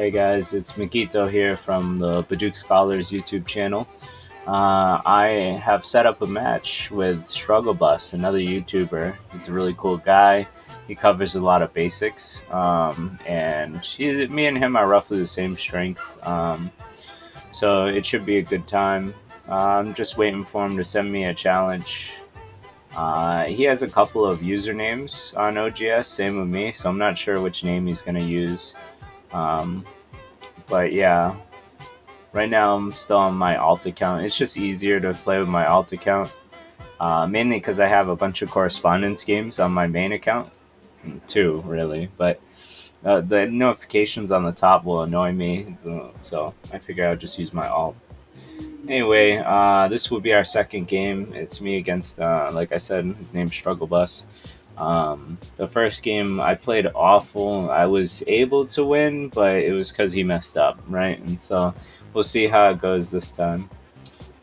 Hey guys, it's Mikito here from the Baduk Scholars YouTube channel. I have set up a match with Strugglebus, another YouTuber. He's a really cool guy. He covers a lot of basics, and me and him are roughly the same strength, so it should be a good time. I'm just waiting for him to send me a challenge. He has a couple of usernames on OGS, same with me, so I'm not sure which name he's going to use. Um, but yeah, right now I'm still on my alt account. It's just easier to play with my alt account, mainly because I have a bunch of correspondence games on my main account, too, really. But the notifications on the top will annoy me, so I figure I'll just use my alt. Anyway, this will be our second game. It's me against, like I said, his name's Strugglebus. The first game I played awful. I was able to win, but it was because he messed up, right? And so we'll see how it goes this time.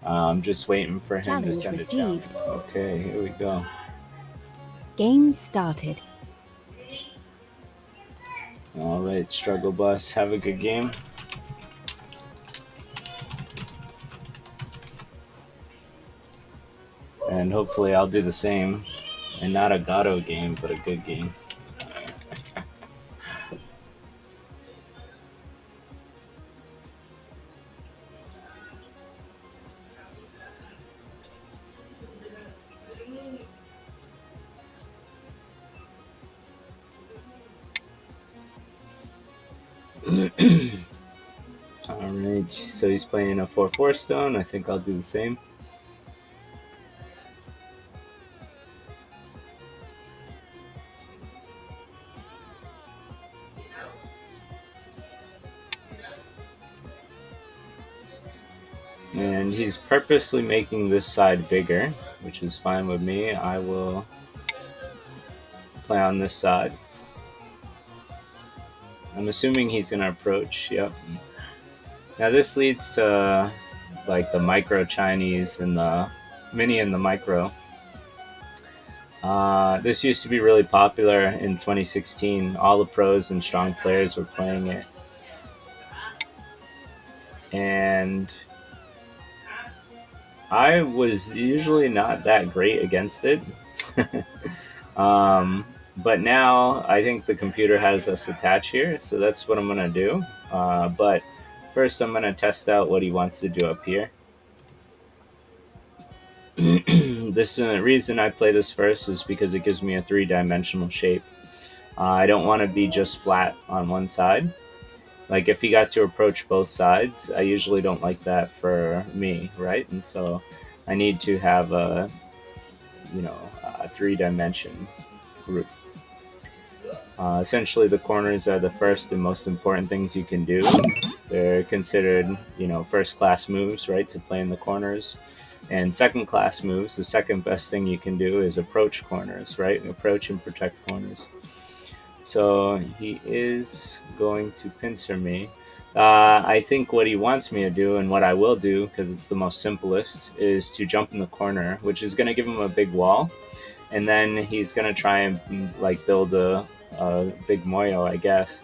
I'm just waiting for him to send a challenge. Okay, here we go. Game started. All right, Struggle Bus, have a good game. And hopefully I'll do the same. And not a Gato game, but a good game. Alright, so he's playing a 4-4 stone. I think I'll do the same. And he's purposely making this side bigger, which is fine with me. I will play on this side. I'm assuming he's going to approach, yep. Now this leads to like the micro Chinese and the mini and the micro. This used to be really popular in 2016. All the pros and strong players were playing it. And I was usually not that great against it. But now I think the computer has us attached here, so that's what I'm going to do. But first I'm going to test out what he wants to do up here. This reason I play this first is because it gives me a three-dimensional shape. I don't want to be just flat on one side. Like if he got to approach both sides, I usually don't like that for me, right? And so I need to have a three-dimension group. Essentially, the corners are the first and most important things you can do. They're considered, first-class moves, right, to play in the corners. And second-class moves, the second best thing you can do is approach corners, right? Approach and protect corners. So he is going to pincer me. I think what he wants me to do, and what I will do, because it's the most simplest, is to jump in the corner, which is going to give him a big wall. And then he's going to try and build a big moyo, I guess.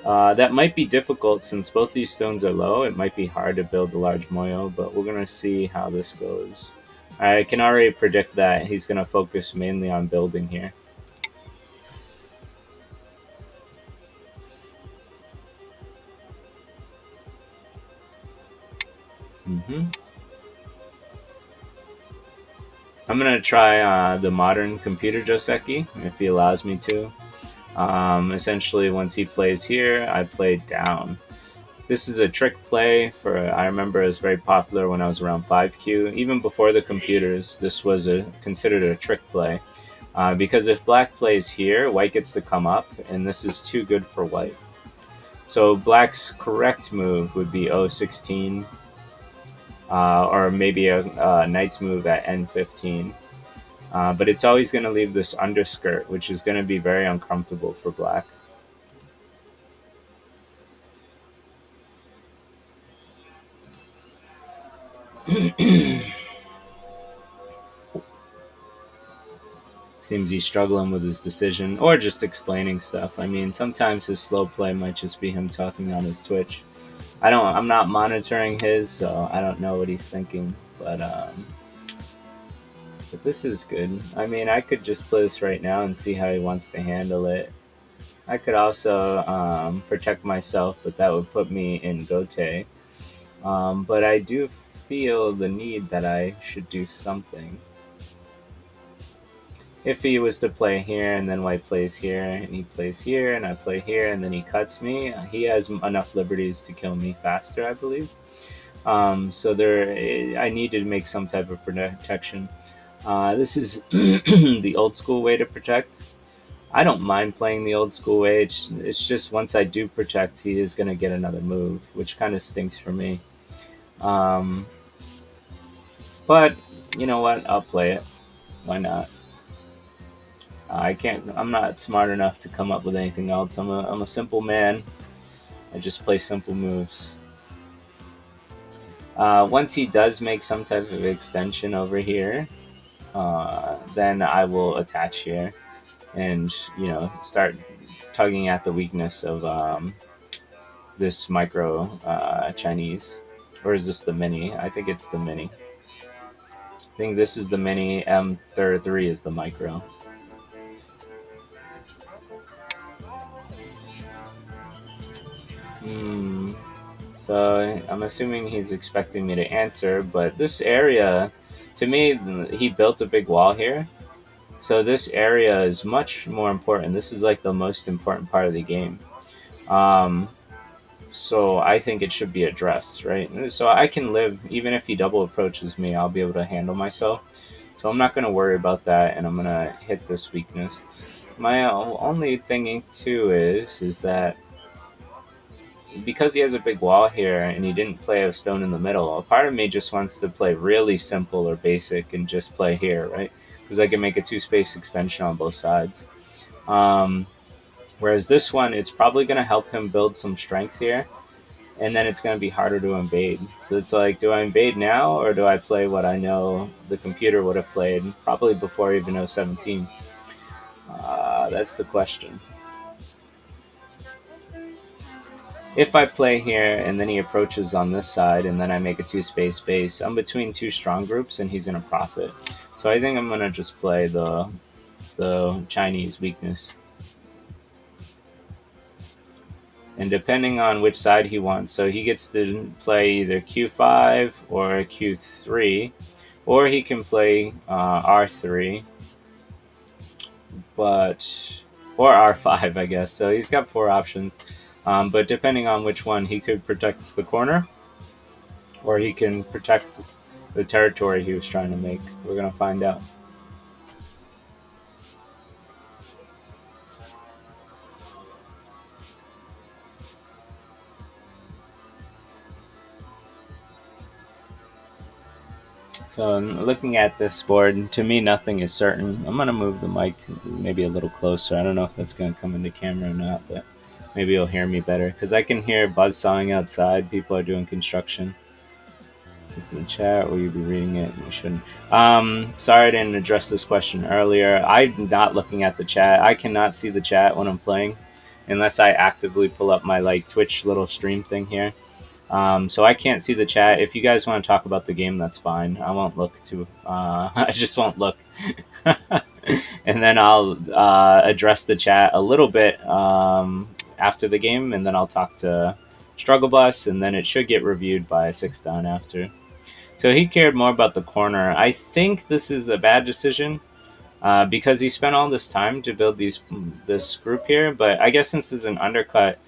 That might be difficult since both these stones are low. It might be hard to build a large moyo, but we're going to see how this goes. I can already predict that he's going to focus mainly on building here. I'm going to try the modern computer Joseki, if he allows me to. Essentially, once he plays here, I play down. This is a trick play I remember it was very popular when I was around 5Q. Even before the computers, this was considered a trick play. Because if black plays here, white gets to come up, and this is too good for white. So black's correct move would be O16, or maybe a knight's move at N15. But it's always going to leave this underskirt, which is going to be very uncomfortable for black. Seems he's struggling with his decision or just explaining stuff. I mean, sometimes his slow play might just be him talking on his Twitch. I'm not monitoring his, so I don't know what he's thinking. But this is good. I mean, I could just play this right now and see how he wants to handle it. I could also protect myself, but that would put me in Gote. But I do feel the need that I should do something. If he was to play here and then white plays here and he plays here and I play here and then he cuts me, he has enough liberties to kill me faster, I believe. So I need to make some type of protection. This is the old school way to protect. I don't mind playing the old school way. It's just once I do protect, he is going to get another move, which kind of stinks for me. But you know what? I'll play it. Why not? I'm not smart enough to come up with anything else. I'm a simple man. I just play simple moves. Once he does make some type of extension over here, then I will attach here and, start tugging at the weakness of this micro Chinese. Or is this the mini? I think it's the mini. I think this is the mini. M33 is the micro. So I'm assuming he's expecting me to answer, but this area, to me, he built a big wall here. So this area is much more important. This is like the most important part of the game. So I think it should be addressed, right? So I can live, even if he double approaches me, I'll be able to handle myself. So I'm not going to worry about that, and I'm going to hit this weakness. My only thing too is that because he has a big wall here and he didn't play a stone in the middle, a part of me just wants to play really simple or basic and just play here, right? Because I can make a 2-space extension on both sides. Whereas this one, it's probably going to help him build some strength here, and then it's going to be harder to invade. So it's like, do I invade now, or do I play what I know the computer would have played probably before even 017? That's the question. If I play here and then he approaches on this side and then I make a 2-space base, I'm between two strong groups and he's going to profit. So I think I'm going to just play the Chinese weakness. And depending on which side he wants, so he gets to play either Q5 or Q3, or he can play R3, or R5, I guess. So he's got 4 options. But depending on which one, he could protect the corner, or he can protect the territory he was trying to make. We're going to find out. So looking at this board, to me, nothing is certain. I'm going to move the mic maybe a little closer. I don't know if that's going to come into camera or not, but maybe you'll hear me better, because I can hear buzzsawing outside. People are doing construction. It's in the chat, or you'll be reading it, and you shouldn't. Sorry I didn't address this question earlier. I'm not looking at the chat. I cannot see the chat when I'm playing, unless I actively pull up my Twitch little stream thing here. So I can't see the chat. If you guys want to talk about the game, that's fine. I won't look to. I just won't look. And then I'll address the chat a little bit after the game, and then I'll talk to Strugglebus, and then it should get reviewed by 6 down after. So he cared more about the corner. I think this is a bad decision because he spent all this time to build this group here. But I guess since there's an undercut,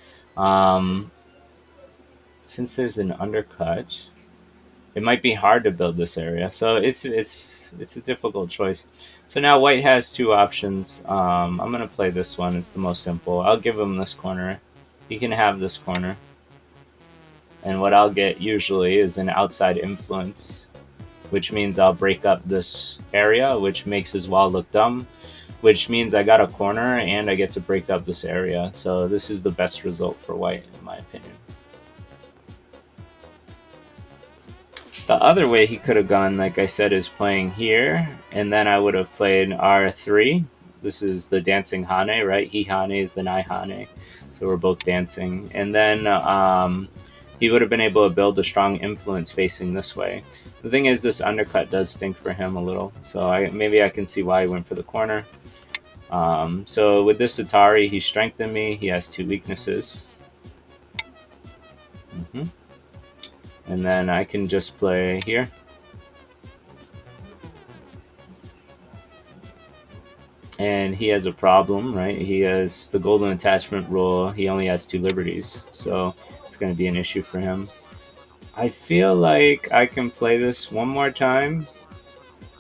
it might be hard to build this area. So it's a difficult choice. So now white has 2 options. I'm going to play this one. It's the most simple. I'll give him this corner. He can have this corner. And what I'll get usually is an outside influence, which means I'll break up this area, which makes his wall look dumb, which means I got a corner and I get to break up this area. So this is the best result for white, in my opinion. The other way he could have gone, like I said, is playing here, and then I would have played R3. This is the dancing Hane, right? He Hane is the Nai Hane, so we're both dancing. And then he would have been able to build a strong influence facing this way. The thing is, this undercut does stink for him a little, so maybe I can see why he went for the corner. So with this Atari, he strengthened me. He has 2 weaknesses. And then I can just play here. And he has a problem, right? He has the golden attachment rule. He only has 2 liberties, so it's going to be an issue for him. I feel like I can play this one more time,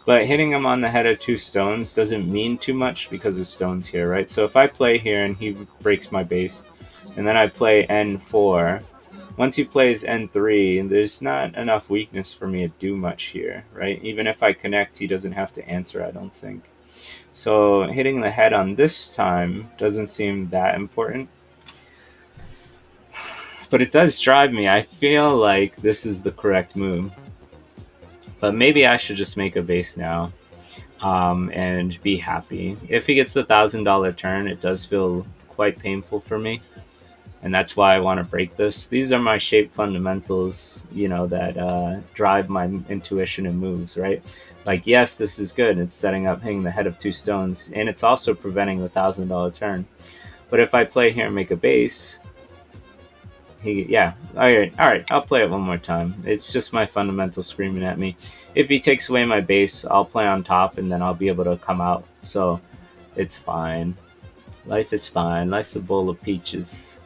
but hitting him on the head of 2 stones doesn't mean too much because of stones here, right? So if I play here and he breaks my base, and then I play N4, once he plays N3, there's not enough weakness for me to do much here, right? Even if I connect, he doesn't have to answer, I don't think. So hitting the head on this time doesn't seem that important. But it does drive me. I feel like this is the correct move. But maybe I should just make a base now and be happy. If he gets the $1,000 turn, it does feel quite painful for me. And that's why I want to break this. These are my shape fundamentals, you know, that drive my intuition and moves, right? Like, yes, this is good. It's setting up hitting the head of 2 stones, and it's also preventing the $1,000 turn. But if I play here and make a base, yeah, all right, I'll play it one more time. It's just my fundamentals screaming at me. If he takes away my base, I'll play on top, and then I'll be able to come out. So it's fine. Life is fine. Life's a bowl of peaches.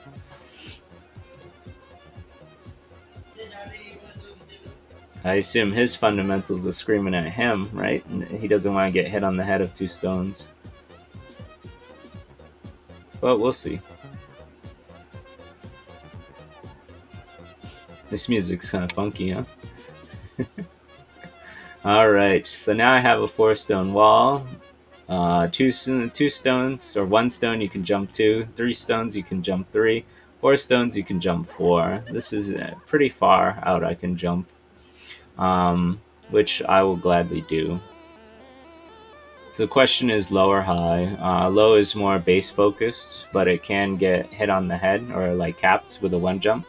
I assume his fundamentals are screaming at him, right? He doesn't want to get hit on the head of 2 stones. But we'll see. This music's kind of funky, huh? Alright, so now I have a 4-stone wall. 2 stones, or 1 stone you can jump 2. 3 stones you can jump 3. 4 stones you can jump 4. This is pretty far out I can jump. Which I will gladly do. So the question is low or high. Low is more base focused, but it can get hit on the head or like capped with a 1 jump.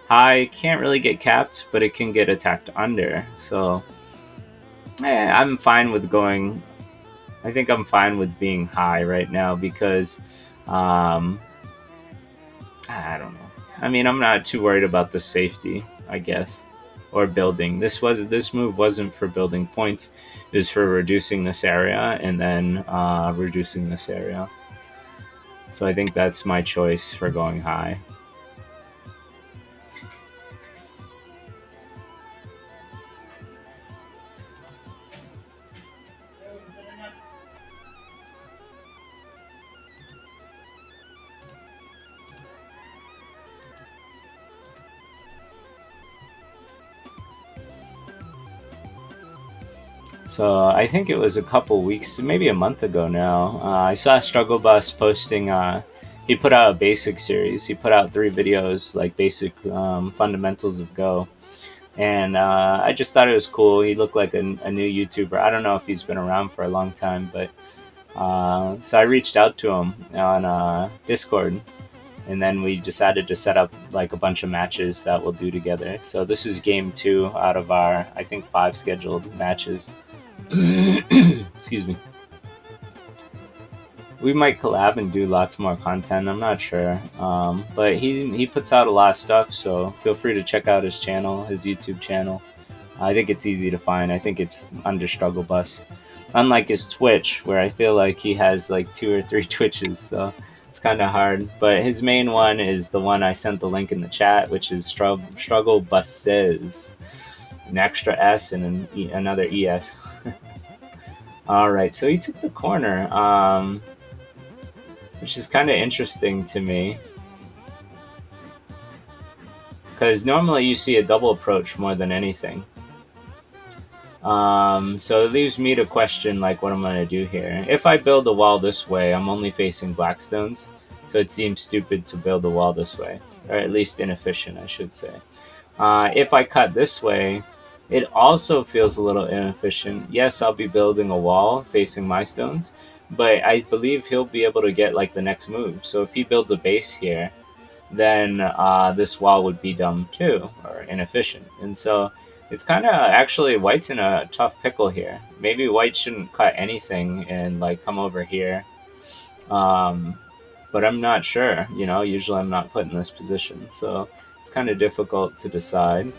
High can't really get capped, but it can get attacked under. So I'm fine with going. I think I'm fine with being high right now because I don't know. I mean, I'm not too worried about the safety, I guess. Or building. This move wasn't for building points. It was for reducing this area and then reducing this area. So I think that's my choice for going high. So I think it was a couple weeks, maybe a month ago now. I saw Strugglebus posting. He put out a basic series. He put out 3 videos, like basic fundamentals of Go, and I just thought it was cool. He looked like a new YouTuber. I don't know if he's been around for a long time, but so I reached out to him on Discord, and then we decided to set up like a bunch of matches that we'll do together. So this is game 2 out of our, I think, 5 scheduled matches. Excuse me. We might collab and do lots more content. I'm not sure, but he puts out a lot of stuff. So feel free to check out his channel, his YouTube channel. I think it's easy to find. I think it's under Strugglebus. Unlike his Twitch, where I feel like he has like 2 or 3 Twitches, so it's kind of hard. But his main one is the one I sent the link in the chat, which is Strugglebuses. An extra S and another ES. Alright, so he took the corner, which is kind of interesting to me. Because normally you see a double approach more than anything. So it leaves me to question like what I'm going to do here. If I build a wall this way, I'm only facing black stones. So it seems stupid to build a wall this way. Or at least inefficient, I should say. If I cut this way, It also feels a little inefficient. Yes, I'll be building a wall facing my stones, but I believe he'll be able to get like the next move. So if he builds a base here, then this wall would be dumb too, or inefficient. And so it's kind of actually White's in a tough pickle here. Maybe White shouldn't cut anything and like come over here. Um, but I'm not sure. Usually I'm not put in this position, so it's kind of difficult to decide.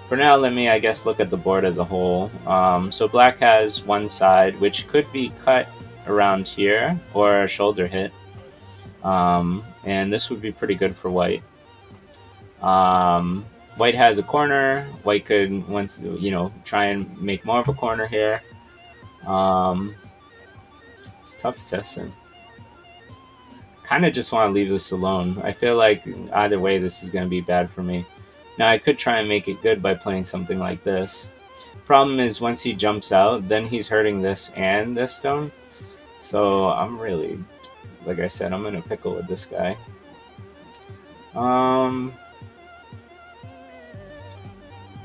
For now, let me, I guess, look at the board as a whole. So black has one side, which could be cut around here, or a shoulder hit. And this would be pretty good for white. White has a corner. White could, once try and make more of a corner here. It's tough assessing. Kind of just want to leave this alone. I feel like either way, this is going to be bad for me. Now, I could try and make it good by playing something like this. Problem is, once he jumps out, then he's hurting this and this stone. So I'm really, like I said, I'm in a pickle with this guy.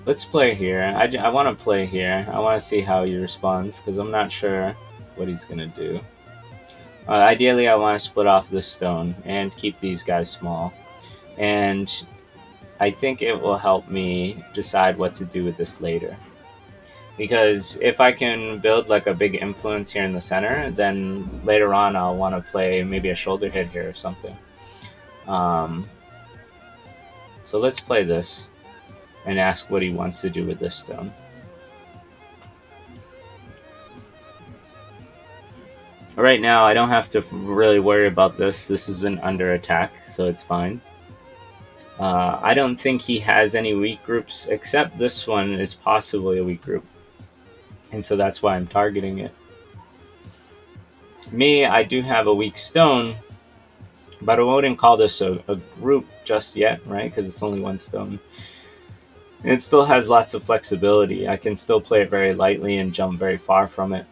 Let's play here. I want to play here. I want to see how he responds, because I'm not sure what he's going to do. Ideally, I want to split off this stone and keep these guys small. And I think it will help me decide what to do with this later. Because if I can build like a big influence here in the center, then later on I'll want to play maybe a shoulder hit here or something. So let's play this and ask what he wants to do with this stone. Right now, I don't have to really worry about this. This isn't under attack, so it's fine. I don't think he has any weak groups, except this one is possibly a weak group. And so that's why I'm targeting it. Me, I do have a weak stone, but I wouldn't call this a group just yet, right? Because it's only one stone. And it still has lots of flexibility. I can still play it very lightly and jump very far from it.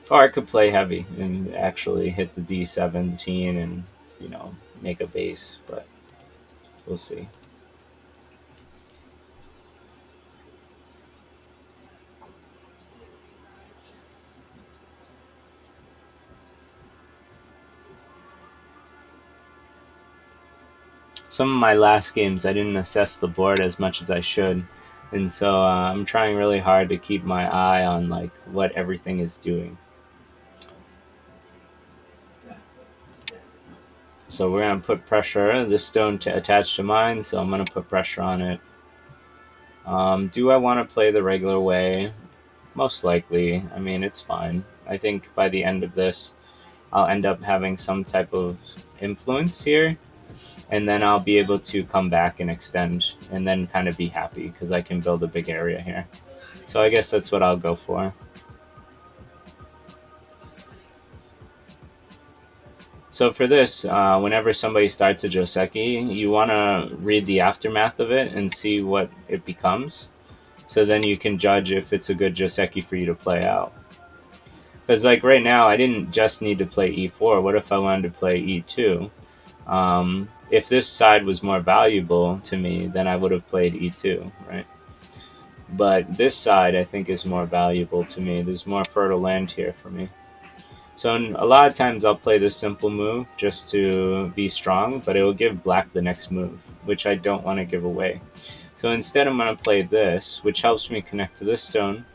Or I could play heavy and actually hit the D17 and, make a base, but we'll see. Some of my last games, I didn't assess the board as much as I should. And so I'm trying really hard to keep my eye on like what everything is doing. So we're going to put pressure, this stone to attach to mine, so I'm going to put pressure on it. Do I want to play the regular way? Most likely. I mean, it's fine. I think by the end of this, I'll end up having some type of influence here, and then I'll be able to come back and extend, and then kind of be happy, because I can build a big area here. So I guess that's what I'll go for. So for this, whenever somebody starts a Joseki, you want to read the aftermath of it and see what it becomes. So then you can judge if it's a good Joseki for you to play out. Because like right now, I didn't just need to play E4. What if I wanted to play E2? If this side was more valuable to me, then I would have played E2, right? But this side, I think, is more valuable to me. There's more fertile land here for me. So a lot of times I'll play this simple move just to be strong, but it will give black the next move, which I don't want to give away. So instead I'm going to play this, which helps me connect to this stone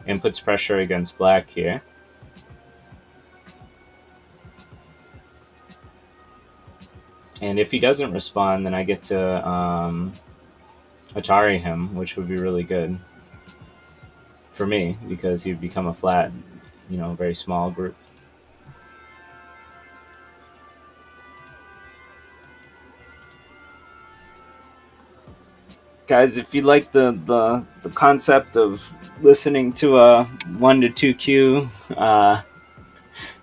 and puts pressure against black here. And if he doesn't respond, then I get to Atari him, which would be really good for me, because he'd become a flat, very small group. Guys, if you like the concept of listening to a 1 to 2 Q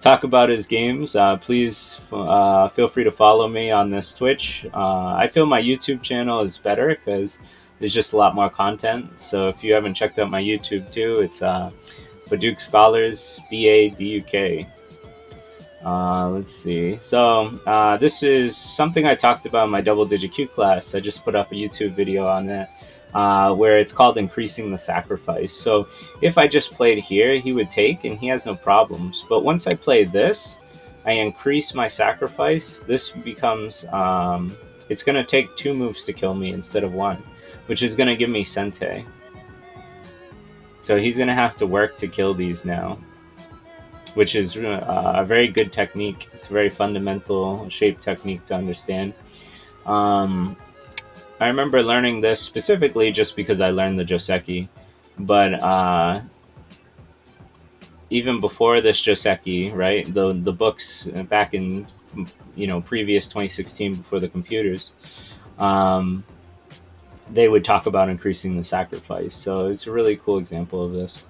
talk about his games, please feel free to follow me on this Twitch. I feel my YouTube channel is better because there's just a lot more content. So if you haven't checked out my YouTube too, it's Baduk Scholars, BADUK. Let's see. So this is something I talked about in my double digit Q class. I just put up a YouTube video on that. where it's called increasing the sacrifice. So if I just played here, he would take, and he has no problems. But once I play this, I increase my sacrifice. This becomes, it's going to take 2 moves to kill me instead of 1, which is going to give me Sente. So he's going to have to work to kill these now, which is a very good technique. It's a very fundamental shape technique to understand. I remember learning this specifically just because I learned the Joseki, but even before this Joseki, right? The books back in previous 2016 before the computers, they would talk about increasing the sacrifice. So it's a really cool example of this.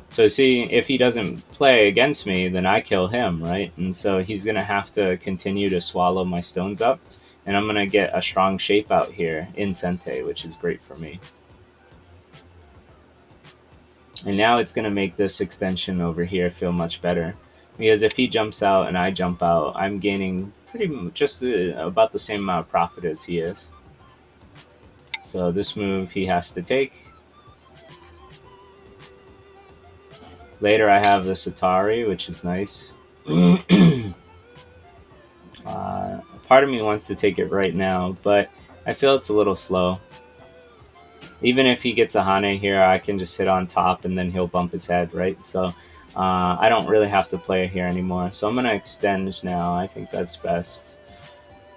So see, if he doesn't play against me, then I kill him, right? And so he's gonna have to continue to swallow my stones up, and I'm gonna get a strong shape out here in Sente, which is great for me. And now it's gonna make this extension over here feel much better, because if he jumps out and I jump out, I'm gaining just about the same amount of profit as he is. So this move he has to take. Later I have the Satari, which is nice. Part of me wants to take it right now, but I feel it's a little slow. Even if he gets a Hane here, I can just hit on top and then he'll bump his head, right? So I don't really have to play it here anymore. So I'm going to extend now. I think that's best.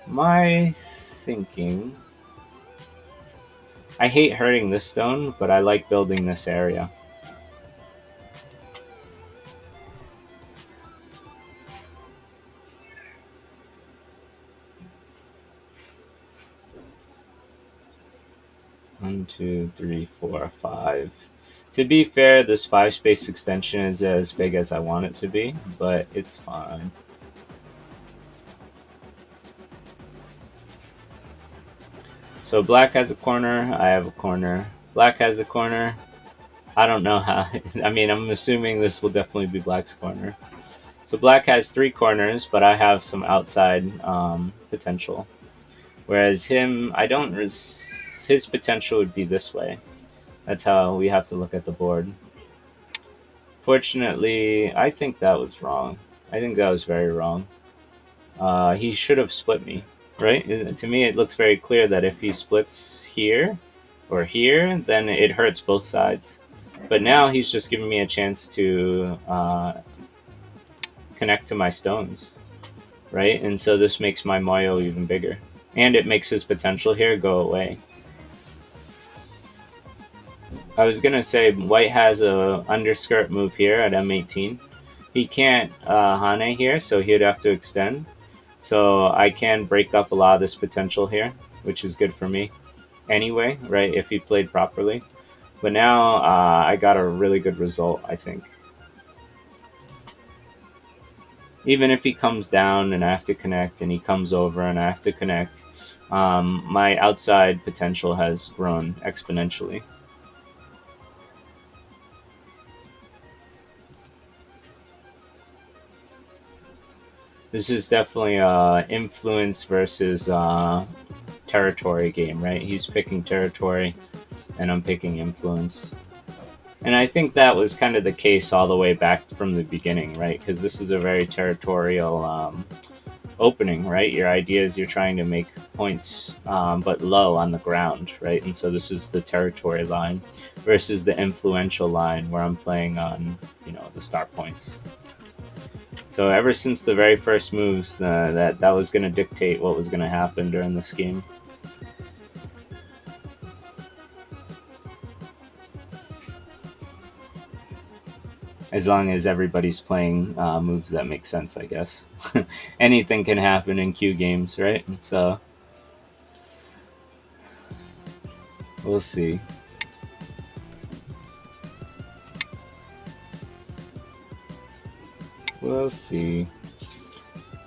My thinking... I hate hurting this stone, but I like building this area. One, two, three, four, 5. To be fair, this 5-space extension is as big as I want it to be, but it's fine. So black has a corner, I have a corner. Black has a corner. I don't know how. I mean, I'm assuming this will definitely be black's corner. So black has 3 corners, but I have some outside potential. Whereas him, I don't... his potential would be this way. That's how we have to look at the board. Fortunately, I think that was wrong. I think that was very wrong. He should have split me, right? To me, it looks very clear that if he splits here or here, then it hurts both sides. But now he's just giving me a chance to connect to my stones, right? And so this makes my Moyo even bigger. And it makes his potential here go away. I was gonna say white has a underskirt move here at M18. He can't Hane here, so he'd have to extend. So I can break up a lot of this potential here, which is good for me anyway, right, if he played properly. But now I got a really good result, I think. Even if he comes down and I have to connect, and he comes over and I have to connect, my outside potential has grown exponentially. This is definitely a influence versus territory game, right? He's picking territory, and I'm picking influence. And I think that was kind of the case all the way back from the beginning, right? Because this is a very territorial opening, right? Your idea is you're trying to make points, but low on the ground, right? And so this is the territory line versus the influential line where I'm playing on, the start points. So ever since the very first moves, that was going to dictate what was going to happen during this game. As long as everybody's playing moves that make sense, I guess. Anything can happen in Q games, right? So we'll see. We'll see.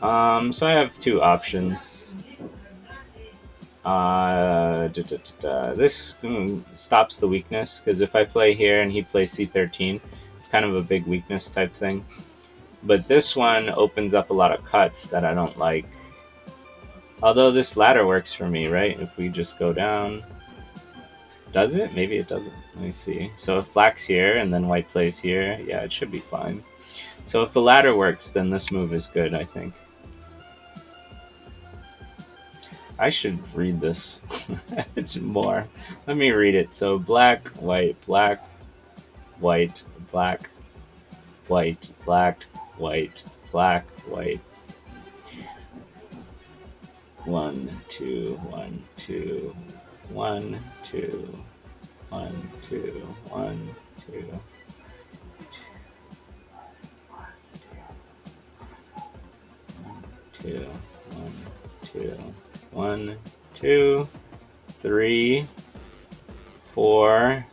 So I have 2 options. This stops the weakness, because if I play here and he plays C13, it's kind of a big weakness type thing. But this one opens up a lot of cuts that I don't like. Although this ladder works for me, right? If we just go down. Does it? Maybe it doesn't. Let me see. So if black's here and then white plays here, yeah, it should be fine. So if the ladder works, then this move is good, I think. I should read this more. Let me read it. So black, white, black, white, black, white, black, white, black, white. 1, 2, 1, 2, 1, 2, 1, 2, 1, 2. 2, 1, 2, 1, 2, 3, 4,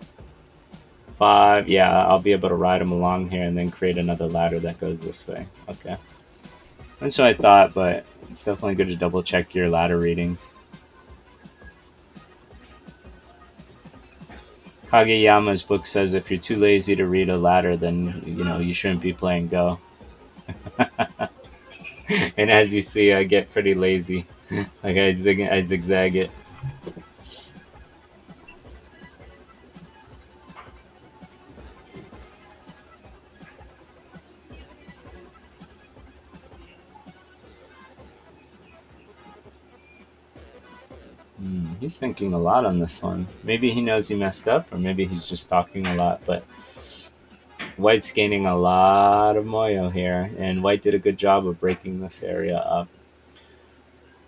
5. Yeah, I'll be able to ride them along here and then create another ladder that goes this way. Okay. That's what I thought, but it's definitely good to double check your ladder readings. Kageyama's book says if you're too lazy to read a ladder, then you shouldn't be playing Go. And as you see, I get pretty lazy. Like I zigzag it. He's thinking a lot on this one. Maybe he knows he messed up, or maybe he's just talking a lot. But White's gaining a lot of moyo here, and White did a good job of breaking this area up.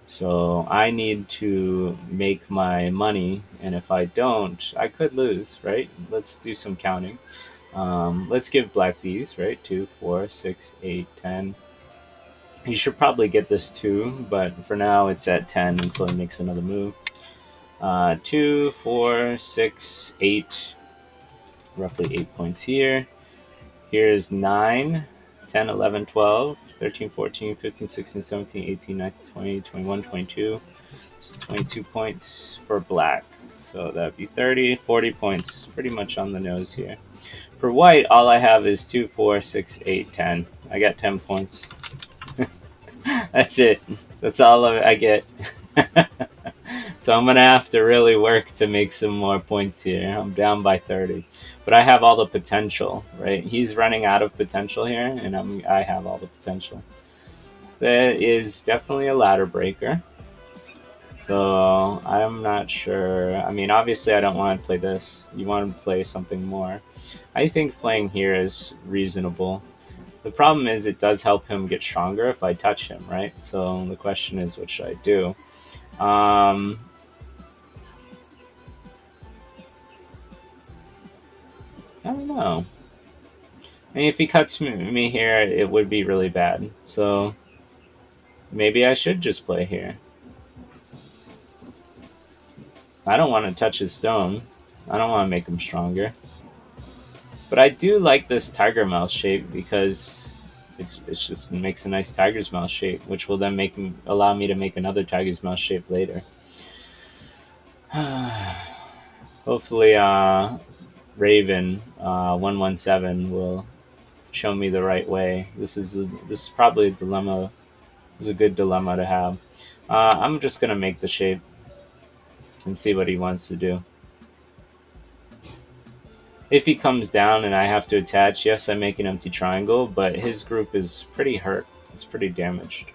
So I need to make my money, and if I don't, I could lose, right? Let's do some counting. Let's give Black these, right? 2, 4, 6, 8, 10. He should probably get this too, but for now it's at 10 until he makes another move. 2, 4, 6, 8, roughly 8 points here. Here's 9, 10, 11, 12, 13, 14, 15, 16, 17, 18, 19, 20, 21, 22. So 22 points for black. So that'd be 30, 40 points, pretty much on the nose here. For white, all I have is 2, 4, 6, 8, 10. I got 10 points. That's it. That's all I get. So I'm going to have to really work to make some more points here. I'm down by 30. But I have all the potential, right? He's running out of potential here, and I have all the potential. That is definitely a ladder breaker. So I'm not sure. I mean, obviously I don't want to play this. You want to play something more. I think playing here is reasonable. The problem is it does help him get stronger if I touch him, right? So the question is, what should I do? I don't know. I mean, if he cuts me here, it would be really bad. So maybe I should just play here. I don't want to touch his stone. I don't want to make him stronger. But I do like this tiger mouth shape because it just makes a nice tiger's mouth shape, which will then allow me to make another tiger's mouth shape later. Hopefully, Raven 117 will show me the right way. This is probably a dilemma. This is a good dilemma to have. I'm just gonna make the shape and see what he wants to do. If he comes down and I have to attach, yes, I make an empty triangle, but his group is pretty hurt. It's pretty damaged.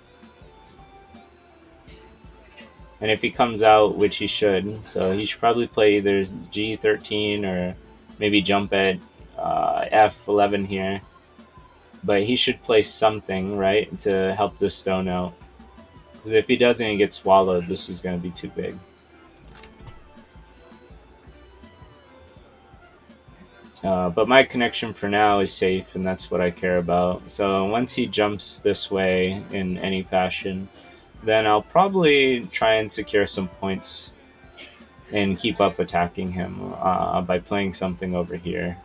And if he comes out, which he should, so he should probably play either G13 or maybe jump at F11 here. But he should play something, right, to help this stone out. Because if he doesn't and get swallowed, this is going to be too big. But my connection for now is safe, and that's what I care about. So once he jumps this way in any fashion, then I'll probably try and secure some points and keep up attacking him by playing something over here.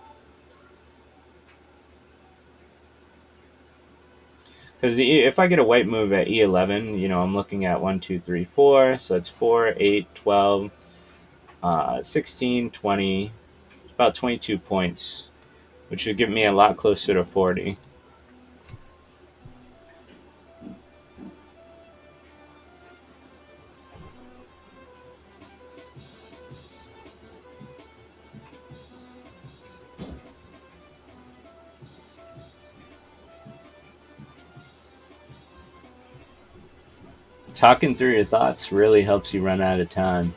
Because if I get a white move at E11, I'm looking at 1, 2, 3, 4. So it's 4, 8, 12, 16, 20, about 22 points, which would get me a lot closer to 40. Talking through your thoughts really helps you run out of time.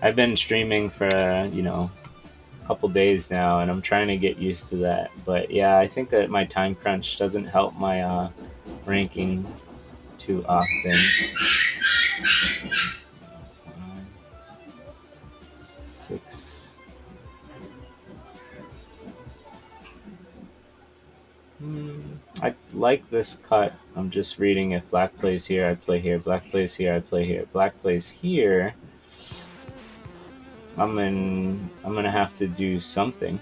I've been streaming for, a couple days now, and I'm trying to get used to that. But yeah, I think that my time crunch doesn't help my ranking too often. 6. I like this cut. I'm just reading if black plays here, I play here. Black plays here, I play here. Black plays here. I'm gonna have to do something.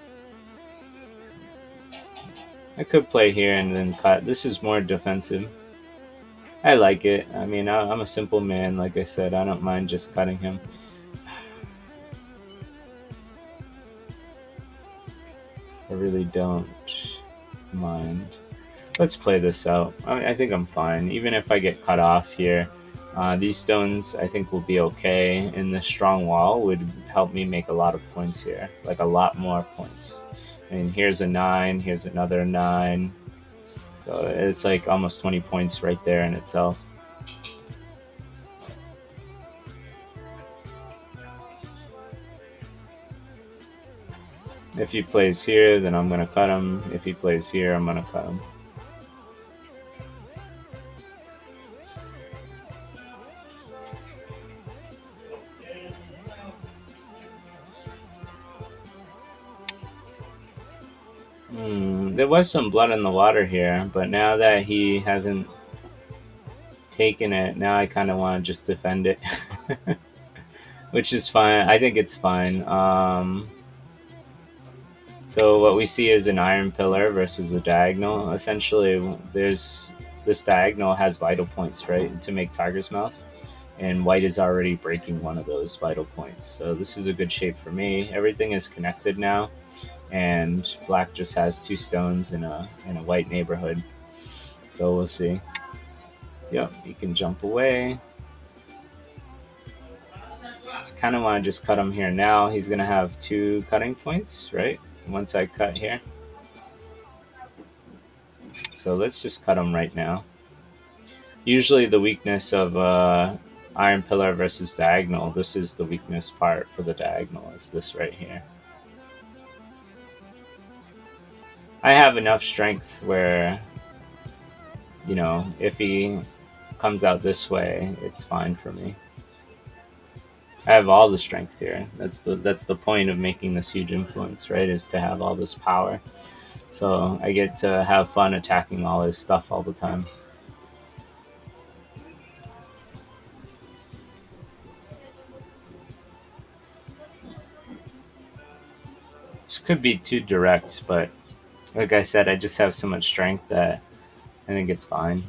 I could play here and then cut. This is more defensive. I like it. I mean, I'm a simple man. Like I said, I don't mind just cutting him. I really don't mind. Let's play this out. I think I'm fine. Even if I get cut off here, these stones I think will be okay. And the strong wall would help me make a lot of points here. Like a lot more points. I mean, here's a 9. Here's another 9. So it's like almost 20 points right there in itself. If he plays here, then I'm going to cut him. If he plays here, I'm going to cut him. There was some blood in the water here, but now that he hasn't taken it, now I kind of want to just defend it. Which is fine. I think it's fine. So what we see is an iron pillar versus a diagonal. Essentially, this diagonal has vital points, right, to make Tiger's Mouse, and white is already breaking one of those vital points. So this is a good shape for me. Everything is connected now, and black just has 2 stones in a white neighborhood. So we'll see. Yep, he can jump away. I kind of want to just cut him here now. He's going to have 2 cutting points, right? Once I cut here. So let's just cut him right now. Usually the weakness of iron pillar versus diagonal, this is the weakness part for the diagonal, is this right here. I have enough strength where, if he comes out this way, it's fine for me. I have all the strength here. That's the point of making this huge influence, right? Is to have all this power. So I get to have fun attacking all his stuff all the time. This could be too direct, but like I said, I just have so much strength that I think it's fine.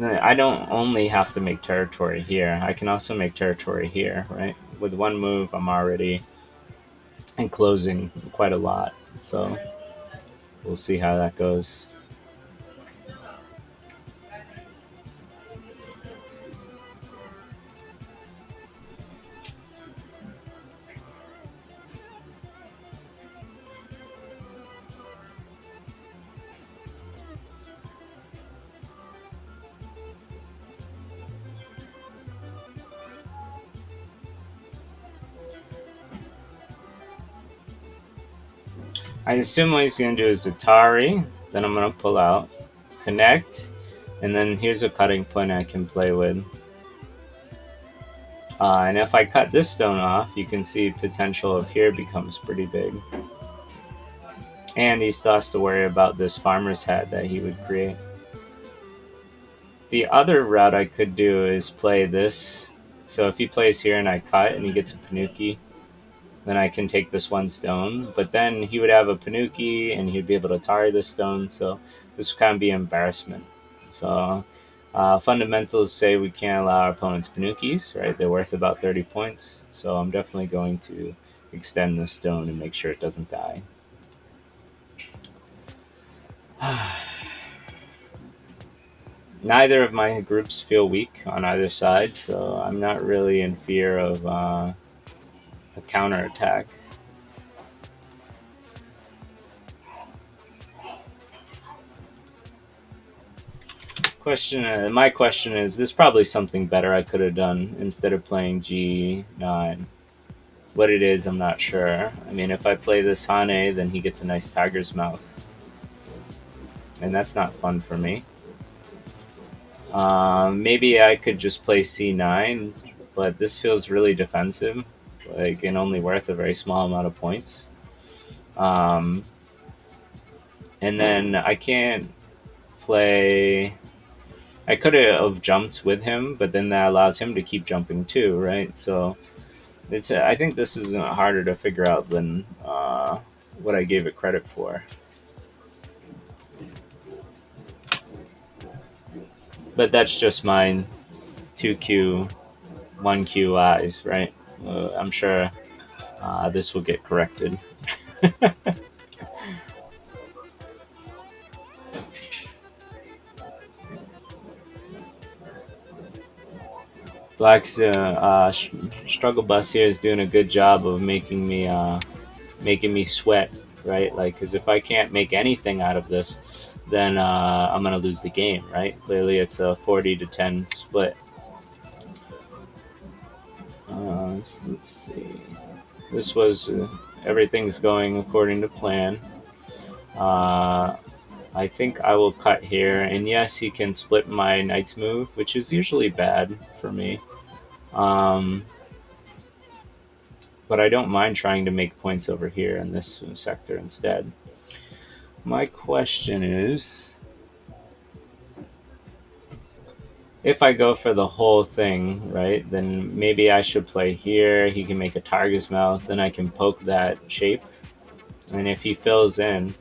I don't only have to make territory here. I can also make territory here, right? With one move, I'm already enclosing quite a lot. So we'll see how that goes. I assume what he's going to do is Atari, then I'm going to pull out, connect, and then here's a cutting point I can play with. And if I cut this stone off, you can see potential of here becomes pretty big. And he still has to worry about this farmer's hat that he would create. The other route I could do is play this. So if he plays here and I cut and he gets a Panuki, then I can take this 1 stone. But then he would have a Panuki and he'd be able to Atari this stone. So this would kind of be embarrassment. So fundamentals say we can't allow our opponents Panukis, right? They're worth about 30 points. So I'm definitely going to extend this stone and make sure it doesn't die. Neither of my groups feel weak on either side, so I'm not really in fear of a counterattack. My question is, there's probably something better I could have done instead of playing G9. What it is, I'm not sure. I mean, if I play this Hane, then he gets a nice tiger's mouth. And that's not fun for me. Maybe I could just play C9, but this feels really defensive, like, and only worth a very small amount of points. And then I can't play. I could have jumped with him, but then that allows him to keep jumping too, right? So I think this is harder to figure out than what I gave it credit for. But that's just mine. 2Q, 1Q eyes, right? I'm sure this will get corrected. Black's Strugglebus here is doing a good job of making me sweat, right? Like, because if I can't make anything out of this, then I'm gonna lose the game, right? Clearly, it's a 40-10 split. Let's see. This was everything's going according to plan. I think I will cut here, and yes, he can split my knight's move, which is usually bad for me. But I don't mind trying to make points over here in this sector instead. My question is, if I go for the whole thing, right, then maybe I should play here. He can make a tiger's mouth, then I can poke that shape. And if he fills in,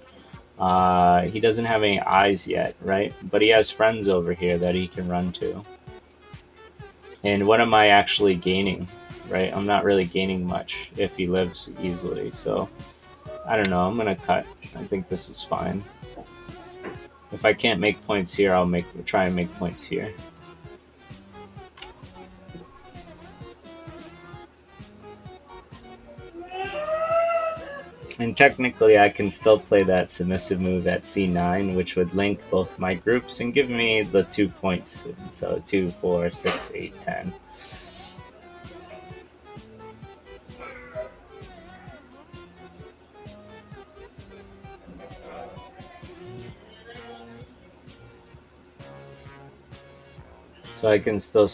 he doesn't have any eyes yet, right? But he has friends over here that he can run to. And what am I actually gaining, right? I'm not really gaining much if he lives easily. So I don't know. I'm going to cut. I think this is fine. If I can't make points here, I'll try and make points here. And technically, I can still play that submissive move at C9, which would link both my groups and give me the 2 points. So 2, 4, 6, 8, 10. So I can still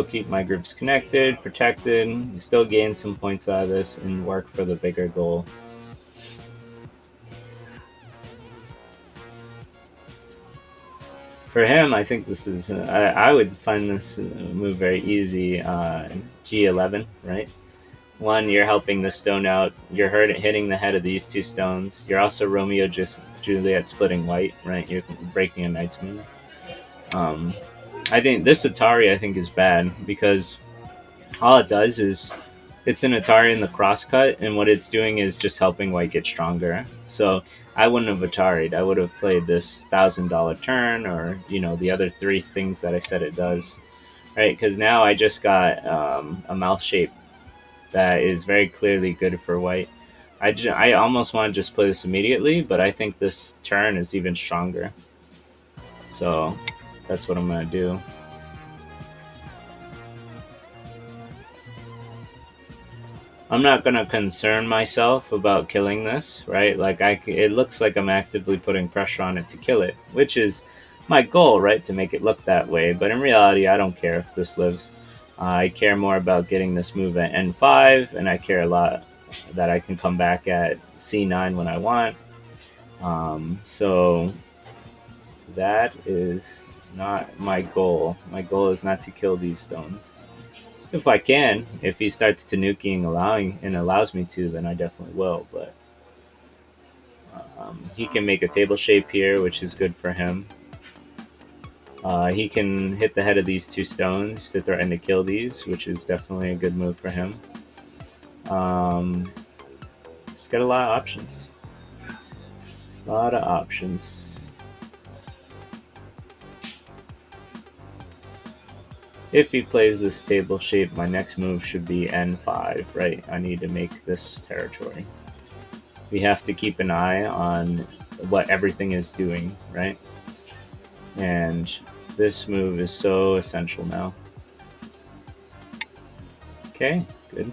keep my groups connected, protected, still gain some points out of this, and work for the bigger goal. For him, I think this is. I would find this move very easy. G11, right? One, you're helping the stone out. You're hitting the head of these two stones. You're also Romeo Juliet splitting white, right? You're breaking a knight's move. I think this Atari is bad because all it does is it's an Atari in the crosscut, and what it's doing is just helping white get stronger. So I wouldn't have Atari'd. I would have played this $1,000 turn, or the other 3 things that I said it does, right? Because now I just got a mouth shape that is very clearly good for white. I almost want to just play this immediately, but I think this turn is even stronger. So that's what I'm going to do. I'm not going to concern myself about killing this, right? Like, it looks like I'm actively putting pressure on it to kill it, which is my goal, right? To make it look that way. But in reality, I don't care if this lives. I care more about getting this move at N5, and I care a lot that I can come back at C9 when I want. So that is not my goal. My goal is not to kill these stones. If I can, if he starts Tanuki and allows me to, then I definitely will. But he can make a table shape here, which is good for him. He can hit the head of these 2 stones to threaten to kill these, which is definitely a good move for him. He's got a lot of options. If he plays this table shape, my next move should be N5, right? I need to make this territory. We have to keep an eye on what everything is doing, right? And this move is so essential now. Okay, good.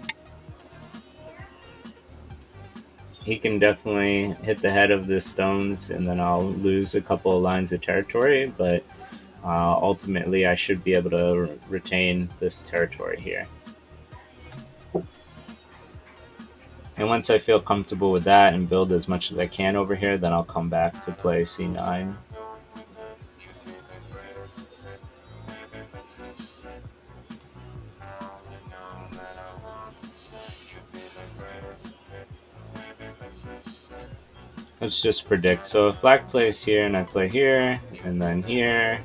He can definitely hit the head of the stones, and then I'll lose a couple of lines of territory, but ultimately I should be able to retain this territory here. And once I feel comfortable with that and build as much as I can over here, then I'll come back to play c9. Let's just predict. So if black plays here and I play here and then here,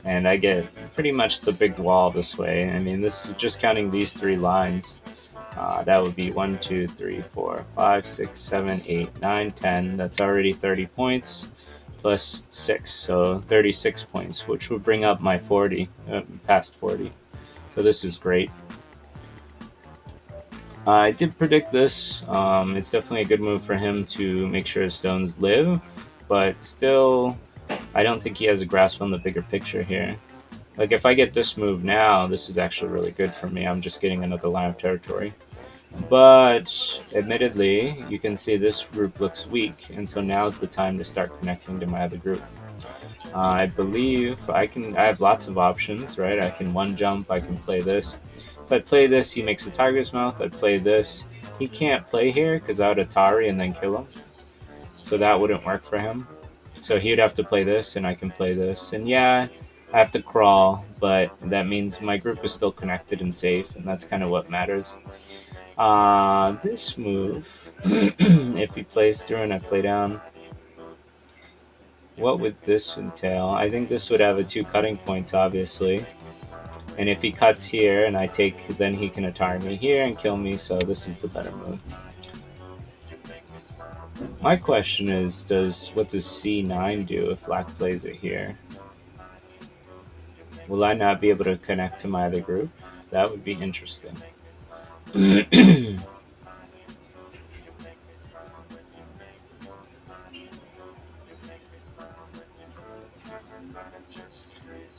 and I get pretty much the big wall this way. I mean, this is just counting these three lines. That would be 1, 2, 3, 4, 5, 6, 7, 8, 9, 10. That's already 30 points plus 6, so 36 points, which would bring up my 40, past 40. So this is great. I did predict this. It's definitely a good move for him to make sure his stones live, but still, I don't think he has a grasp on the bigger picture here. Like, if I get this move now, this is actually really good for me. I'm just getting another line of territory. But, admittedly, you can see this group looks weak, and so now's the time to start connecting to my other group. I believe I have lots of options, right? I can one jump, I can play this. If I play this, he makes a tiger's mouth. I play this. He can't play here because I would Atari and then kill him. So that wouldn't work for him. So he would have to play this, and I can play this. And yeah, I have to crawl, but that means my group is still connected and safe, and that's kind of what matters. This move, if he plays through and I play down, what would this entail? I think this would have a 2 cutting points, obviously. And if he cuts here and I take, then he can Atari me here and kill me, so this is the better move. My question is, what does c9 do if black plays it here? Will I not be able to connect to my other group? That would be interesting.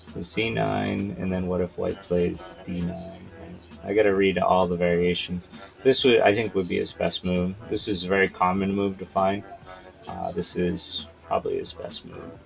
So c9, and then what if white plays d9? I gotta read all the variations. This I think would be his best move. This is a very common move to find. This is probably his best move.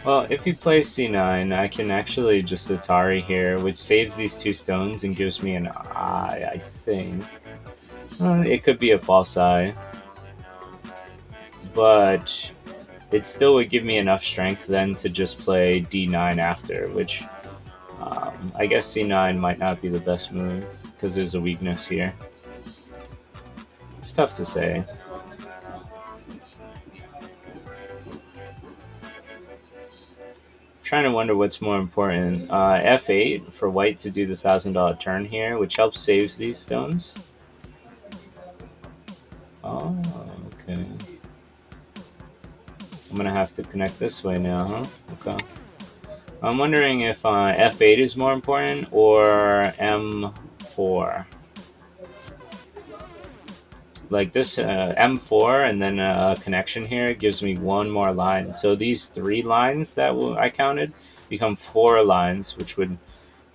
Well, if he plays c9, I can actually just Atari here, which saves these 2 stones and gives me an eye, I think. It could be a false eye. But it still would give me enough strength then to just play d9 after, which I guess c9 might not be the best move because there's a weakness here. It's tough to say. Trying to wonder what's more important. F8 for white to do the $1,000 turn here, which helps saves these stones. Oh, okay. I'm gonna have to connect this way now, huh? Okay. I'm wondering if F8 is more important or M4. Like this M4 and then a connection here gives me 1 more line. So these 3 lines that I counted become 4 lines, which would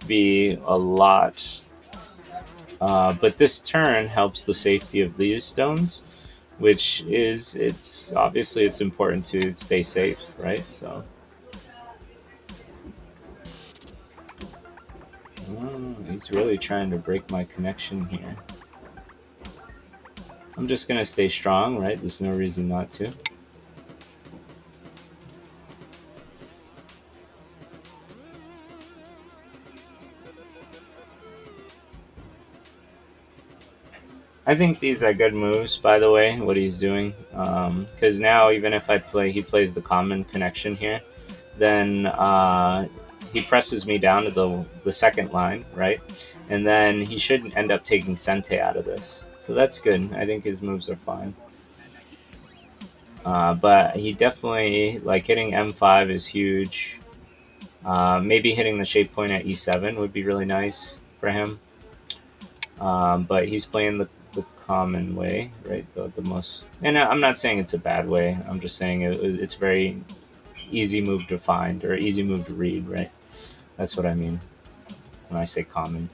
be a lot. But this turn helps the safety of these stones, which is, it's important to stay safe, right? So. Oh, he's really trying to break my connection here. I'm just gonna stay strong, right? There's no reason not to. I think these are good moves, by the way, what he's doing. Because now, even if he plays the common connection here, then he presses me down to the second line, right? And then he shouldn't end up taking Sente out of this. So that's good. I think his moves are fine. But he definitely, like, hitting M5 is huge. Maybe hitting the shape point at E7 would be really nice for him. But he's playing the common way, right? The most, and I'm not saying it's a bad way. I'm just saying it's very easy move to find or easy move to read, right? That's what I mean when I say common.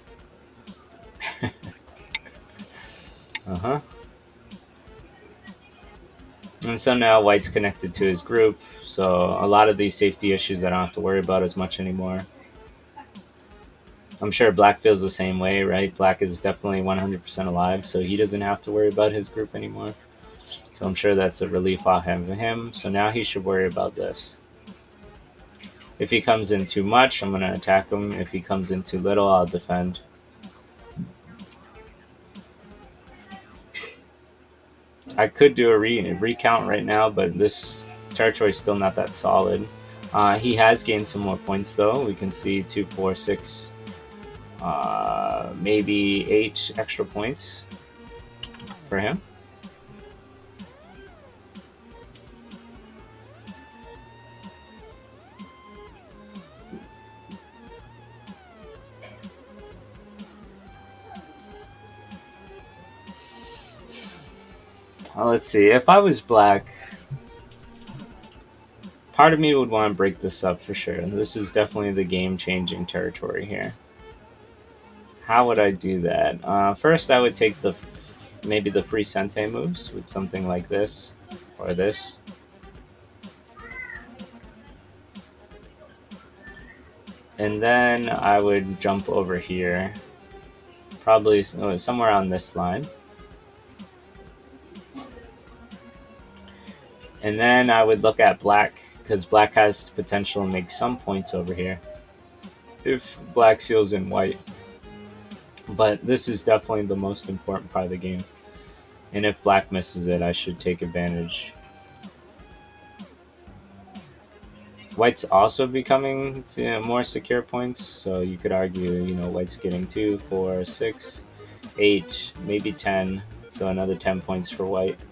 Uh-huh. And so now White's connected to his group, so a lot of these safety issues I don't have to worry about as much anymore. I'm sure Black feels the same way, right? Black is definitely 100% alive, so he doesn't have to worry about his group anymore. So I'm sure that's a relief off him. So now he should worry about this. If he comes in too much, I'm going to attack him. If he comes in too little, I'll defend. I could do a recount right now, but this territory is still not that solid. He has gained some more points, though. We can see 2, 4, 6, maybe 8 extra points for him. Let's see. If I was Black, part of me would want to break this up for sure. This is definitely the game-changing territory here. How would I do that? First, I would take maybe the free Sente moves with something like this or this. And then I would jump over here, probably somewhere on this line. And then I would look at Black, because Black has potential to make some points over here if Black seals in White. But this is definitely the most important part of the game. And if Black misses it, I should take advantage. White's also becoming more secure points, so you could argue, White's getting 2, 4, 6, 8, maybe 10. So another 10 points for White.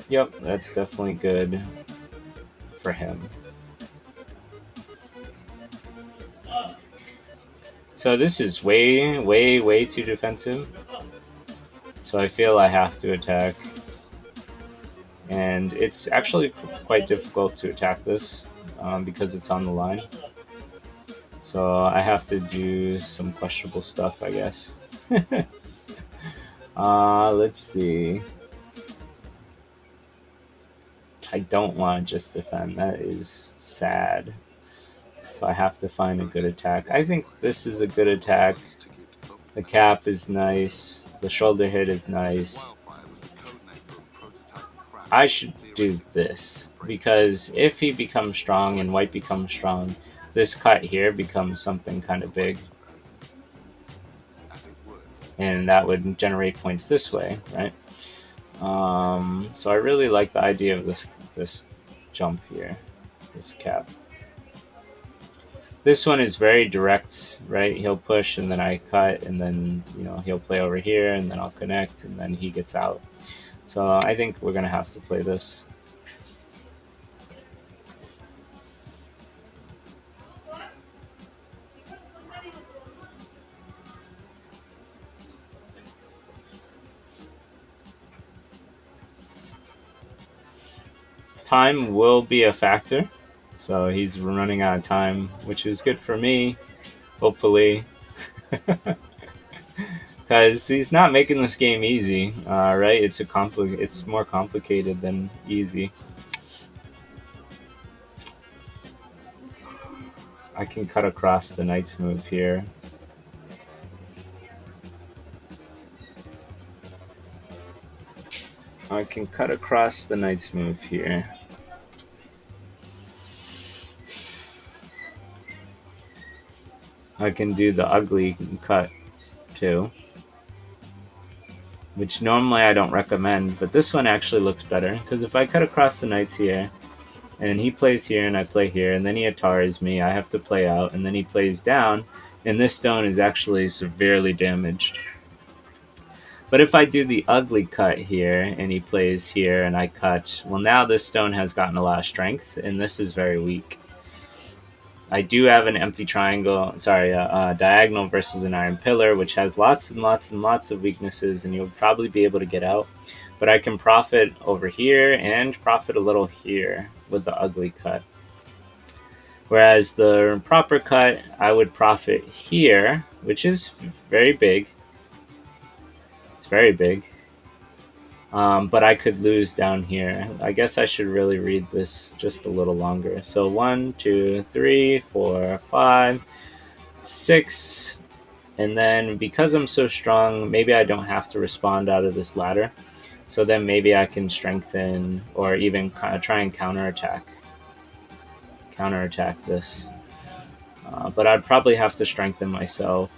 Yep, that's definitely good for him. So this is way, way, way too defensive. So I feel I have to attack. And it's actually quite difficult to attack this because it's on the line. So I have to do some questionable stuff, I guess. Let's see. I don't want to just defend. That is sad. So I have to find a good attack. I think this is a good attack. The cap is nice. The shoulder hit is nice. I should do this, because if he becomes strong and White becomes strong, this cut here becomes something kind of big. And that would generate points this way, right? So I really like the idea of this jump here, this cap. This one is very direct, right? He'll push and then I cut, and then he'll play over here and then I'll connect and then he gets out. So I think we're gonna have to play this. Time will be a factor. So he's running out of time, which is good for me, hopefully. Because he's not making this game easy, right? It's more complicated than easy. I can cut across the knight's move here. I can cut across the knight's move here. I can do the ugly cut too, which normally I don't recommend, but this one actually looks better, because if I cut across the knights here, and he plays here and I play here, and then he Ataris me. I have to play out, and then he plays down, and this stone is actually severely damaged. But if I do the ugly cut here, and he plays here, and I cut, well, now this stone has gotten a lot of strength, and this is very weak. I do have an empty triangle, sorry, diagonal versus an iron pillar, which has lots and lots and lots of weaknesses, and you'll probably be able to get out. But I can profit over here and profit a little here with the ugly cut. Whereas the proper cut, I would profit here, which is very big. It's very big. But I could lose down here. I guess I should really read this just a little longer. So 1, 2, 3, 4, 5, 6. And then because I'm so strong, maybe I don't have to respond out of this ladder. So then maybe I can strengthen or even try and counterattack this. But I'd probably have to strengthen myself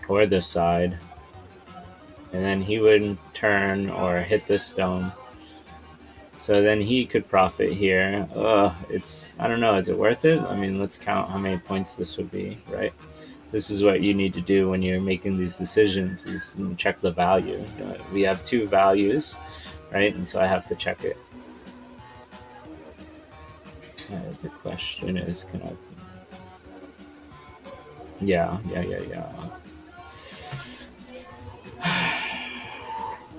or this side. And then he would turn or hit this stone. So then he could profit here. I don't know, is it worth it? I mean, let's count how many points this would be, right? This is what you need to do when you're making these decisions, is check the value. We have 2 values, right? And so I have to check it. The question is, can I... Yeah.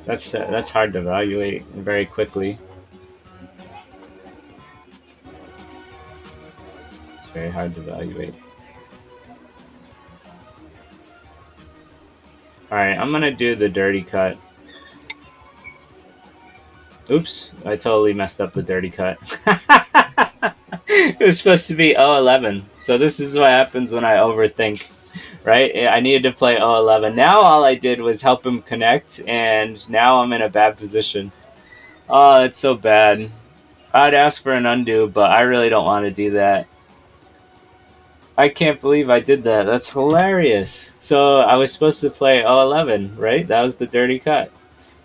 That's hard to evaluate very quickly. It's very hard to evaluate. Alright, I'm gonna do the dirty cut. Oops, I totally messed up the dirty cut. It was supposed to be 011. So this is what happens when I overthink, right? I needed to play 011. Now all I did was help him connect, and now I'm in a bad position. Oh, it's so bad. I'd ask for an undo, but I really don't want to do that. I can't believe I did that. That's hilarious. So I was supposed to play 011, right? That was the dirty cut.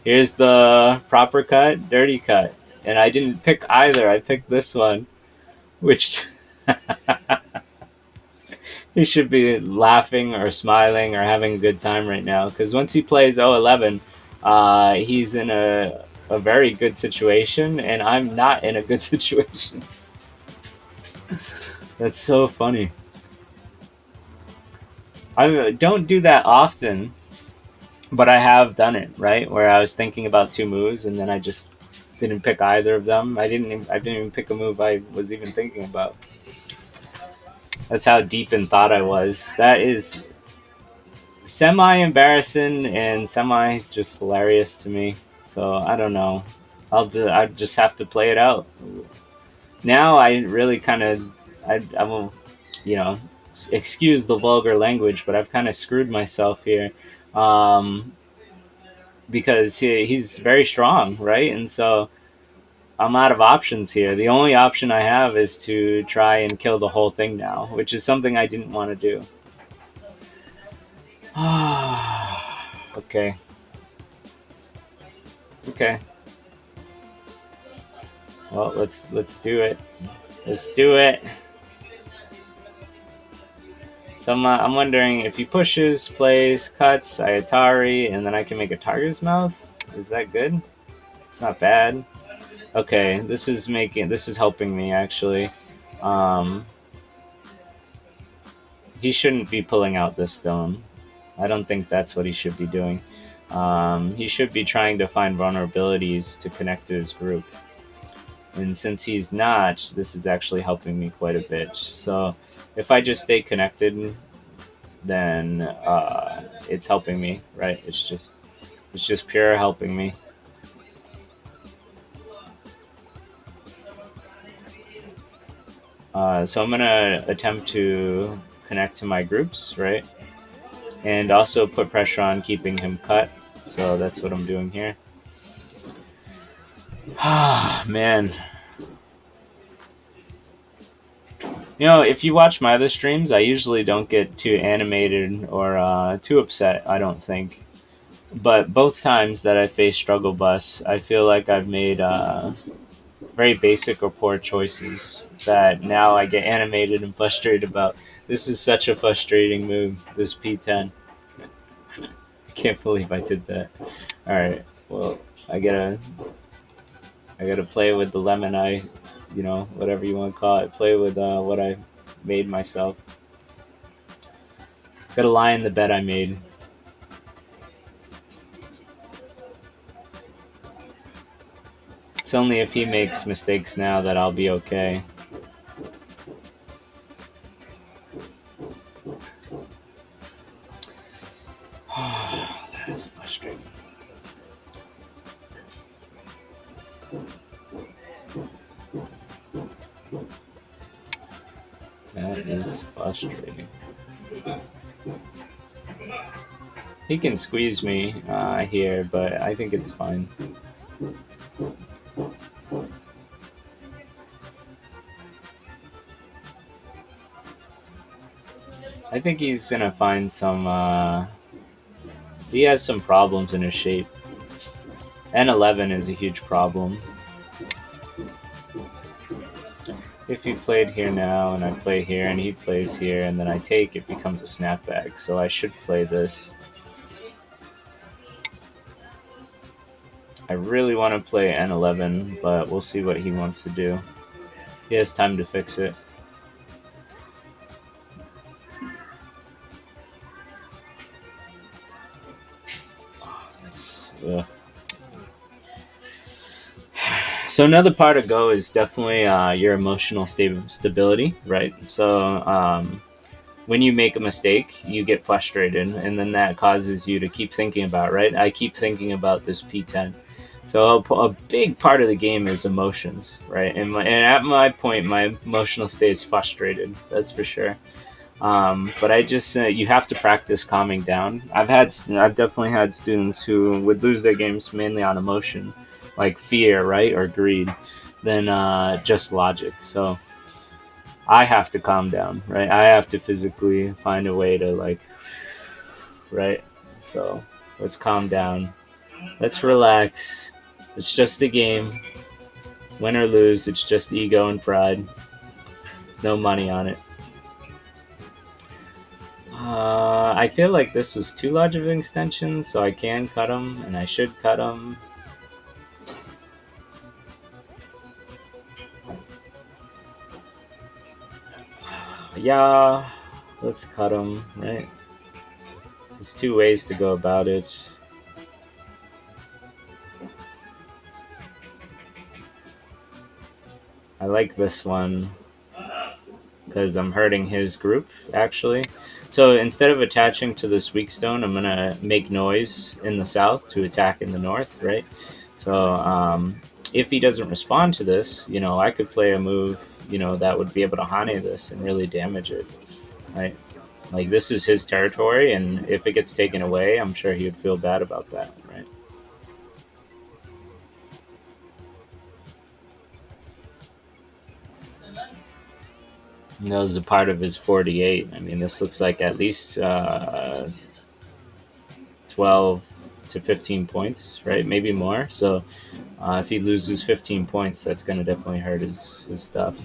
Here's the proper cut, dirty cut. And I didn't pick either. I picked this one, which he should be laughing or smiling or having a good time right now. Because once he plays 011, he's in a very good situation, and I'm not in a good situation. That's so funny. I don't do that often, but I have done it, right? Where I was thinking about 2 moves, and then I just didn't pick either of them. I didn't even pick a move I was even thinking about. That's how deep in thought I was. That is semi-embarrassing and semi just hilarious to me. So I don't know. I just have to play it out. Now I really kind of I will, excuse the vulgar language, but I've kind of screwed myself here, because he's very strong, right? And so I'm out of options here. The only option I have is to try and kill the whole thing now, which is something I didn't want to do. Okay. Well, let's do it. Let's do it. So I'm wondering if he pushes, plays, cuts, I Atari, and then I can make a Tiger's Mouth. Is that good? It's not bad. Okay, this is helping me actually. He shouldn't be pulling out this stone. I don't think that's what he should be doing. He should be trying to find vulnerabilities to connect to his group. And since he's not, this is actually helping me quite a bit. So if I just stay connected, then it's helping me, right? It's just pure helping me. So I'm gonna attempt to connect to my groups, right? And also put pressure on keeping him cut. So that's what I'm doing here. Ah, man. If you watch my other streams, I usually don't get too animated or too upset, I don't think. But both times that I faced Strugglebus, I feel like I've made very basic or poor choices that now I get animated and frustrated about. This is such a frustrating move, this P10. Can't believe I did that. Alright, well, I gotta play with the lemon whatever you want to call it. Play with what I made myself. Gotta lie in the bed I made. It's only if he makes mistakes now that I'll be okay. That is frustrating. That is frustrating. He can squeeze me here, but I think it's fine. I think he's gonna find some. He has some problems in his shape. N11 is a huge problem. If he played here now and I play here and he plays here and then I take, it becomes a snapback. So I should play this. I really want to play N11, but we'll see what he wants to do. He has time to fix it. So another part of Go is definitely your emotional stability, right? So when you make a mistake, you get frustrated, and then that causes you to keep thinking about, right? I keep thinking about this P10. So a big part of the game is emotions, right? And at my point, my emotional state is frustrated. That's for sure. But I just you have to practice calming down. I've definitely had students who would lose their games mainly on emotion, like fear, right, or greed, than just logic. So I have to calm down, right? I have to physically find a way to right? So let's calm down. Let's relax. It's just a game. Win or lose, it's just ego and pride. There's no money on it. I feel like this was too large of an extension, so I can cut them, and I should cut them. Yeah, let's cut them, right? There's two ways to go about it. I like this one because I'm hurting his group, actually. So instead of attaching to this weak stone, I'm going to make noise in the south to attack in the north, right? So if he doesn't respond to this, I could play a move, that would be able to Hane this and really damage it, right? Like, this is his territory, and if it gets taken away, I'm sure he would feel bad about that, right? And that was a part of his 48. I mean, this looks like at least 12 to 15 points, right? Maybe more. So if he loses 15 points, that's going to definitely hurt his stuff.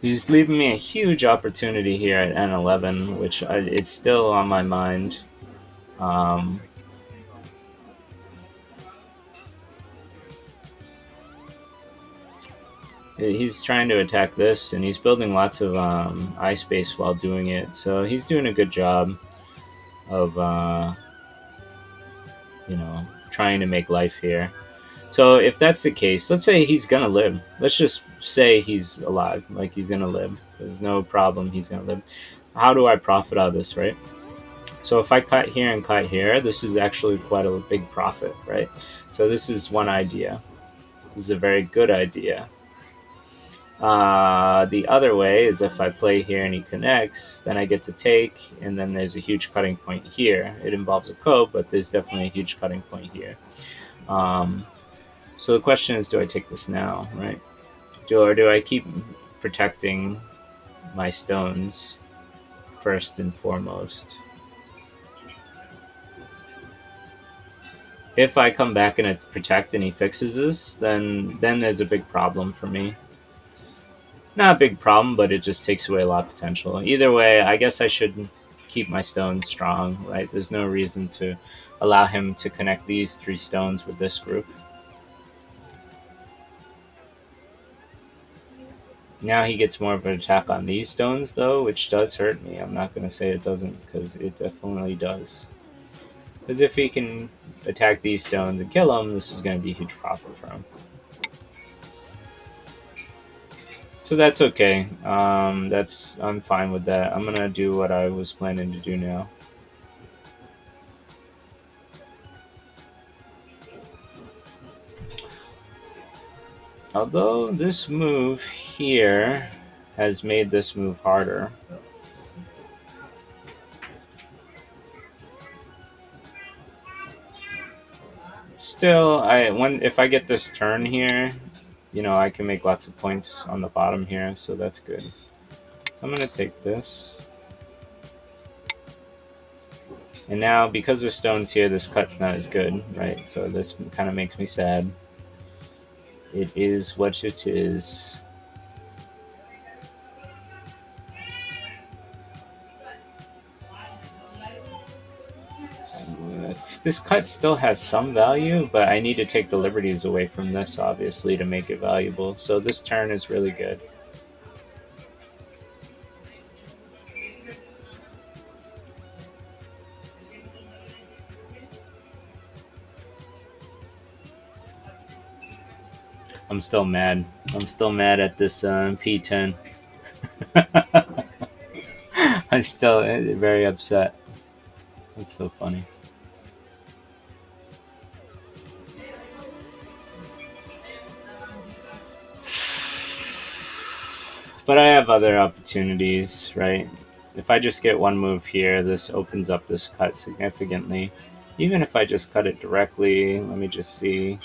He's leaving me a huge opportunity here at N11, which it's still on my mind. He's trying to attack this, and he's building lots of eye space while doing it. So he's doing a good job of, trying to make life here. So if that's the case, let's say he's gonna live. Let's just say he's alive, like he's gonna live. There's no problem, he's gonna live. How do I profit out of this, right? So if I cut here and cut here, this is actually quite a big profit, right? So this is one idea. This is a very good idea. The other way is if I play here and he connects, then I get to take, and then there's a huge cutting point here. It involves a code, but there's definitely a huge cutting point here. So the question is, do I take this now, right? Or do I keep protecting my stones? first and foremost. If I come back and protect and he fixes this, then there's a big problem for me. Not a big problem, but it just takes away a lot of potential. Either way, I guess I should keep my stones strong, right? There's no reason to allow him to connect these 3 stones with this group. Now he gets more of an attack on these stones, though, which does hurt me. I'm not going to say it doesn't, because it definitely does. Because if he can attack these stones and kill them, this is going to be a huge profit for him. So that's okay. I'm fine with that. I'm gonna do what I was planning to do now. Although this move here has made this move harder. Still, if I get this turn here, you know, I can make lots of points on the bottom here, so that's good. So I'm gonna take this. And now, because there's stones here, this cut's not as good, right? So this kind of makes me sad. It is what it is. This cut still has some value, but I need to take the liberties away from this, obviously, to make it valuable. So this turn is really good. I'm still mad. I'm still mad at this P10. I'm still very upset. That's so funny. But I have other opportunities, right? If I just get one move here, this opens up this cut significantly. Even if I just cut it directly, let me just see.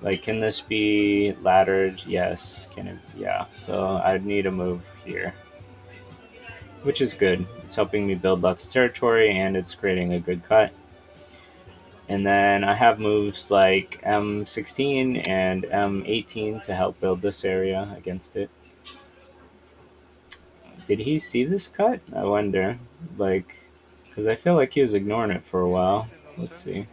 Like, can this be laddered? Yes. Can it? Yeah. So I'd need a move here, which is good. It's helping me build lots of territory, and it's creating a good cut. And then I have moves like M16 and M18 to help build this area against it. Did he see this cut? I wonder. Like, because I feel like he was ignoring it for a while. Let's see.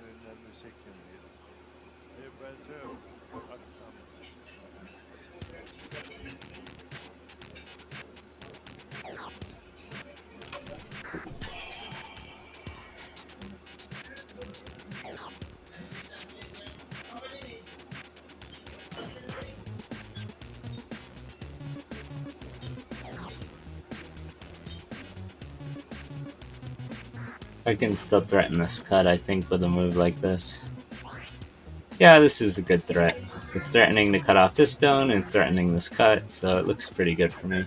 I can still threaten this cut, I think, with a move like this. Yeah, this is a good threat. It's threatening to cut off this stone, and it's threatening this cut, so it looks pretty good for me.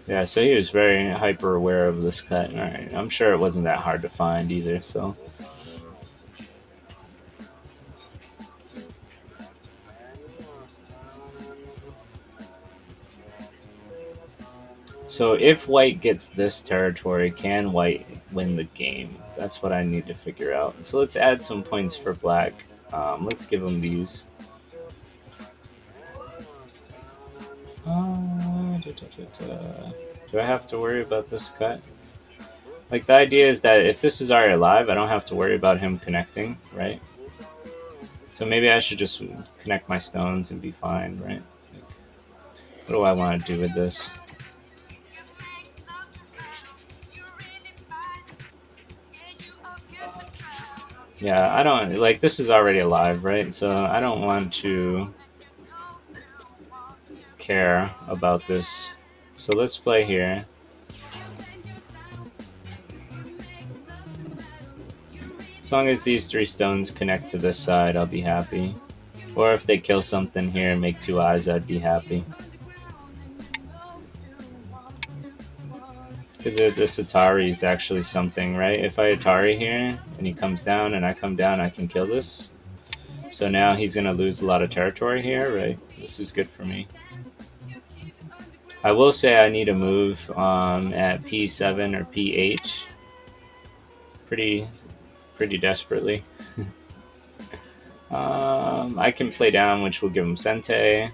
Yeah, so he was very hyper aware of this cut. Alright, I'm sure it wasn't that hard to find either, so. So if white gets this territory, can white win the game? That's what I need to figure out. So let's add some points for black. Let's give him these. Do I have to worry about this cut? Like, the idea is that if this is already alive, I don't have to worry about him connecting, right? So maybe I should just connect my stones and be fine, right? Like, what do I want to do with this? Yeah, I don't, like, this is already alive, right? So I don't want to care about this. So let's play here. As long as these 3 stones connect to this side, I'll be happy. Or if they kill something here and make 2 eyes, I'd be happy. Because this Atari is actually something, right? If I Atari here, and he comes down, and I come down, I can kill this. So now he's going to lose a lot of territory here, right? This is good for me. I will say I need a move at P7 or P8 pretty desperately. I can play down, which will give him Sente,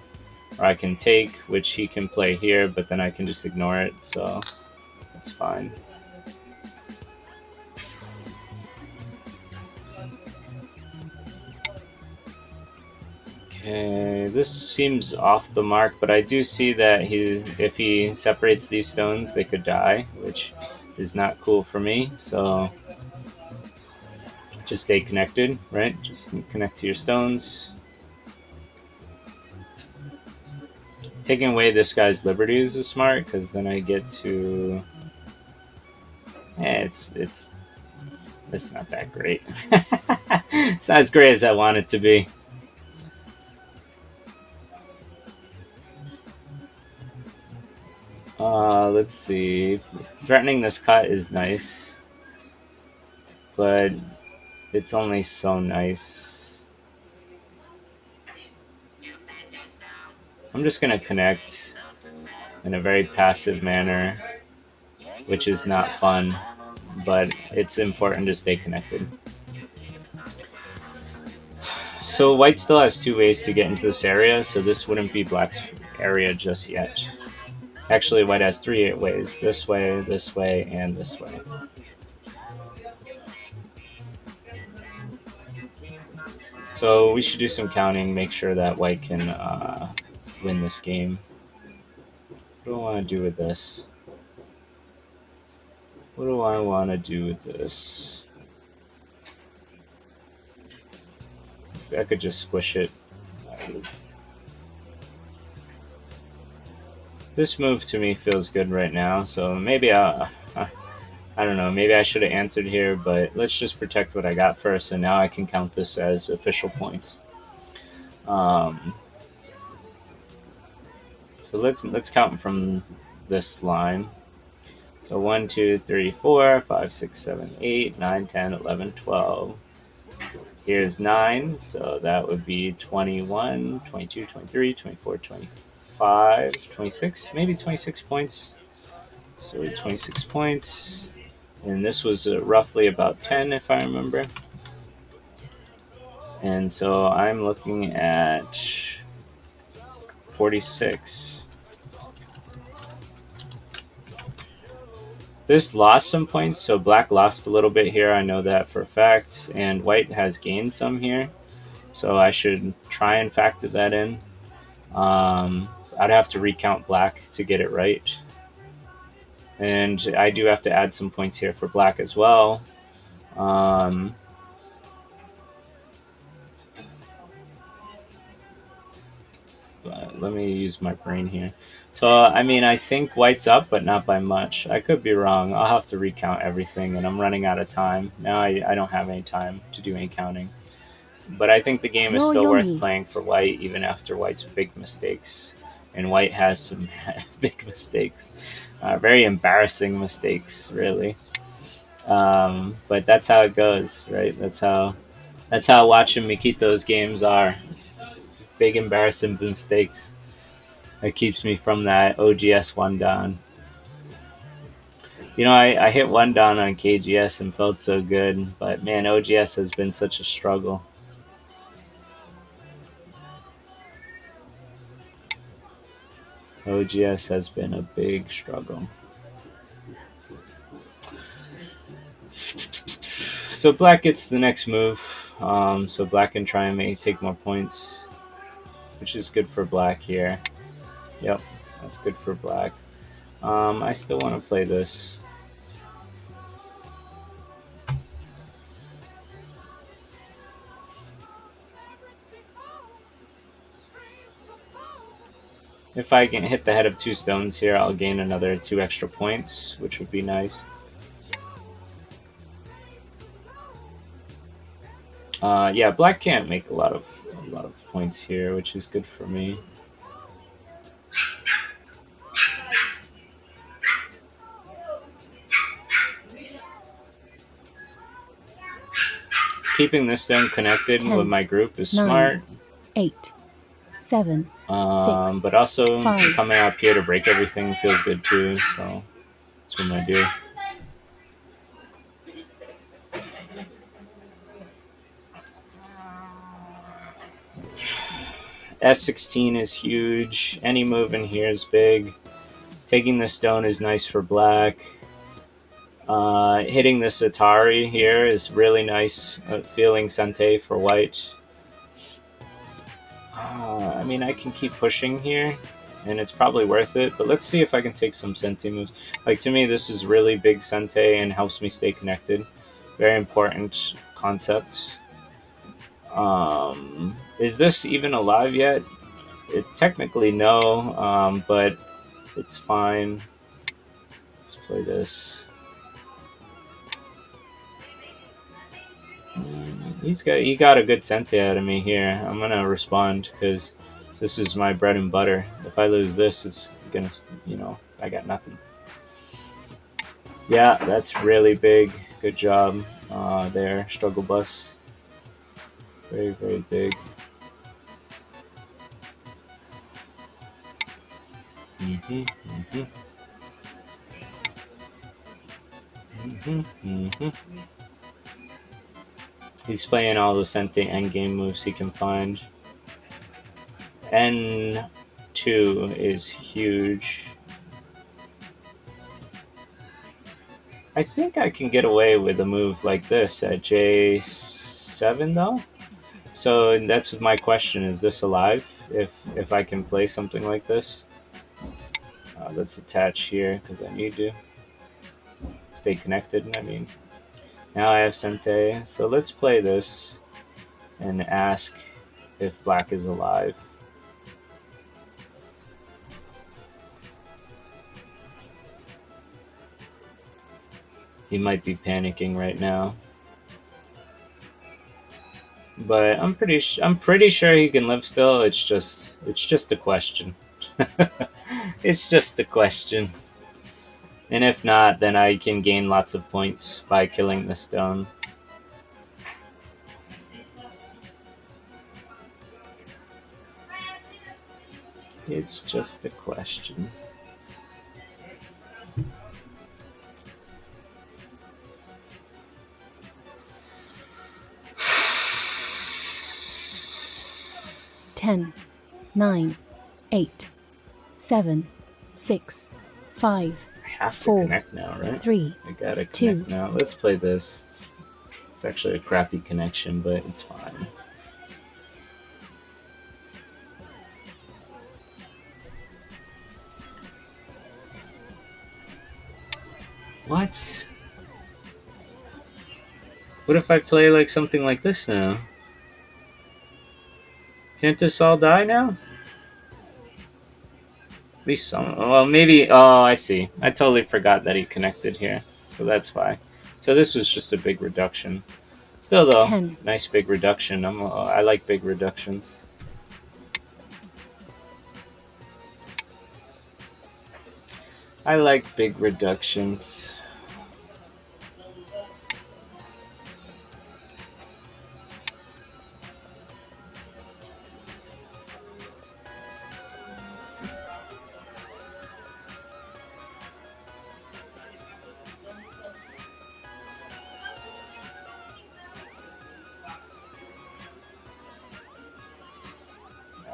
or I can take, which he can play here, but then I can just ignore it, so that's fine. Okay, this seems off the mark, but I do see that if he separates these stones, they could die, which is not cool for me, so just stay connected, right? Just connect to your stones. Taking away this guy's liberties is smart, because then I get to... it's not that great. It's not as great as I want it to be. Let's see. Threatening this cut is nice, but it's only so nice. I'm just gonna connect in a very passive manner, which is not fun, but it's important to stay connected. So white still has 2 ways to get into this area, so this wouldn't be black's area just yet. Actually, white has 3 ways. This way, and this way. So we should do some counting, make sure that white can win this game. What do I want to do with this? What do I want to do with this? I could just squish it. This move to me feels good right now, so maybe I don't know, maybe I should have answered here, but let's just protect what I got first, and now I can count this as official points. So let's count from this line. So 1, 2, 3, 4, 5, 6, 7, 8, 9, 10, 11, 12. Here's 9, so that would be 21, 22, 23, 24, 25, 26, maybe 26 points. So 26 points. And this was roughly about 10, if I remember. And so I'm looking at 46. This lost some points, so black lost a little bit here. I know that for a fact. And white has gained some here. So I should try and factor that in. I'd have to recount black to get it right. And I do have to add some points here for black as well. But let me use my brain here. So, I mean, I think white's up, but not by much. I could be wrong. I'll have to recount everything, and I'm running out of time. Now I don't have any time to do any counting. But I think the game is still worth playing for white, even after white's big mistakes. And white has some big mistakes. Very embarrassing mistakes, really. But that's how it goes, right? That's how watching Mikito's games are. Big embarrassing mistakes. That keeps me from that OGS 1 down. You know, I hit 1 down on KGS and felt so good, but man, OGS has been such a struggle. OGS has been a big struggle. So black gets the next move. So black can try and take more points, which is good for black here. Yep, that's good for black. I still want to play this. If I can hit the head of 2 stones here, I'll gain another 2 extra points, which would be nice. Yeah, black can't make a lot of points here, which is good for me. Keeping this stone connected 10, with my group is 9, smart. 8, 7, 6, But also 5. coming up here to break everything feels good too. So that's what I'm gonna do. S16 is huge. Any move in here is big. Taking the stone is nice for black. Hitting this Atari here is really nice. Feeling Sente for white. I mean, I can keep pushing here, and it's probably worth it. But let's see if I can take some Sente moves. Like, to me, this is really big Sente and helps me stay connected. Very important concept. Is this even alive yet? Technically, no, but it's fine. Let's play this. He got a good Sente out of me here. I'm gonna respond because this is my bread and butter. If I lose this, it's gonna, I got nothing. Yeah, that's really big. Good job there, Strugglebus. Very, very big. Mm-hmm, mm-hmm. Mm-hmm, mm-hmm. He's playing all the Sente endgame moves he can find. N2 is huge. I think I can get away with a move like this at J7 though. So that's my question: is this alive? If I can play something like this, let's attach here because I need to stay connected. I mean, now I have Sente, so let's play this and ask if black is alive. He might be panicking right now, but I'm pretty sure he can live still. It's just a question. It's just a question. And if not, then I can gain lots of points by killing the stone. It's just a question. Ten, 9, 8, 7, 6, 5, I have to 4, connect now, right? 3, I gotta 2. connect now. Let's play this. It's actually a crappy connection, but it's fine. What? What if I play like something like this now? Can't this all die now? At least some. Well, maybe. Oh, I see. I totally forgot that he connected here, so that's why. So this was just a big reduction. Still, though, 10, nice big reduction. I like big reductions. I like big reductions.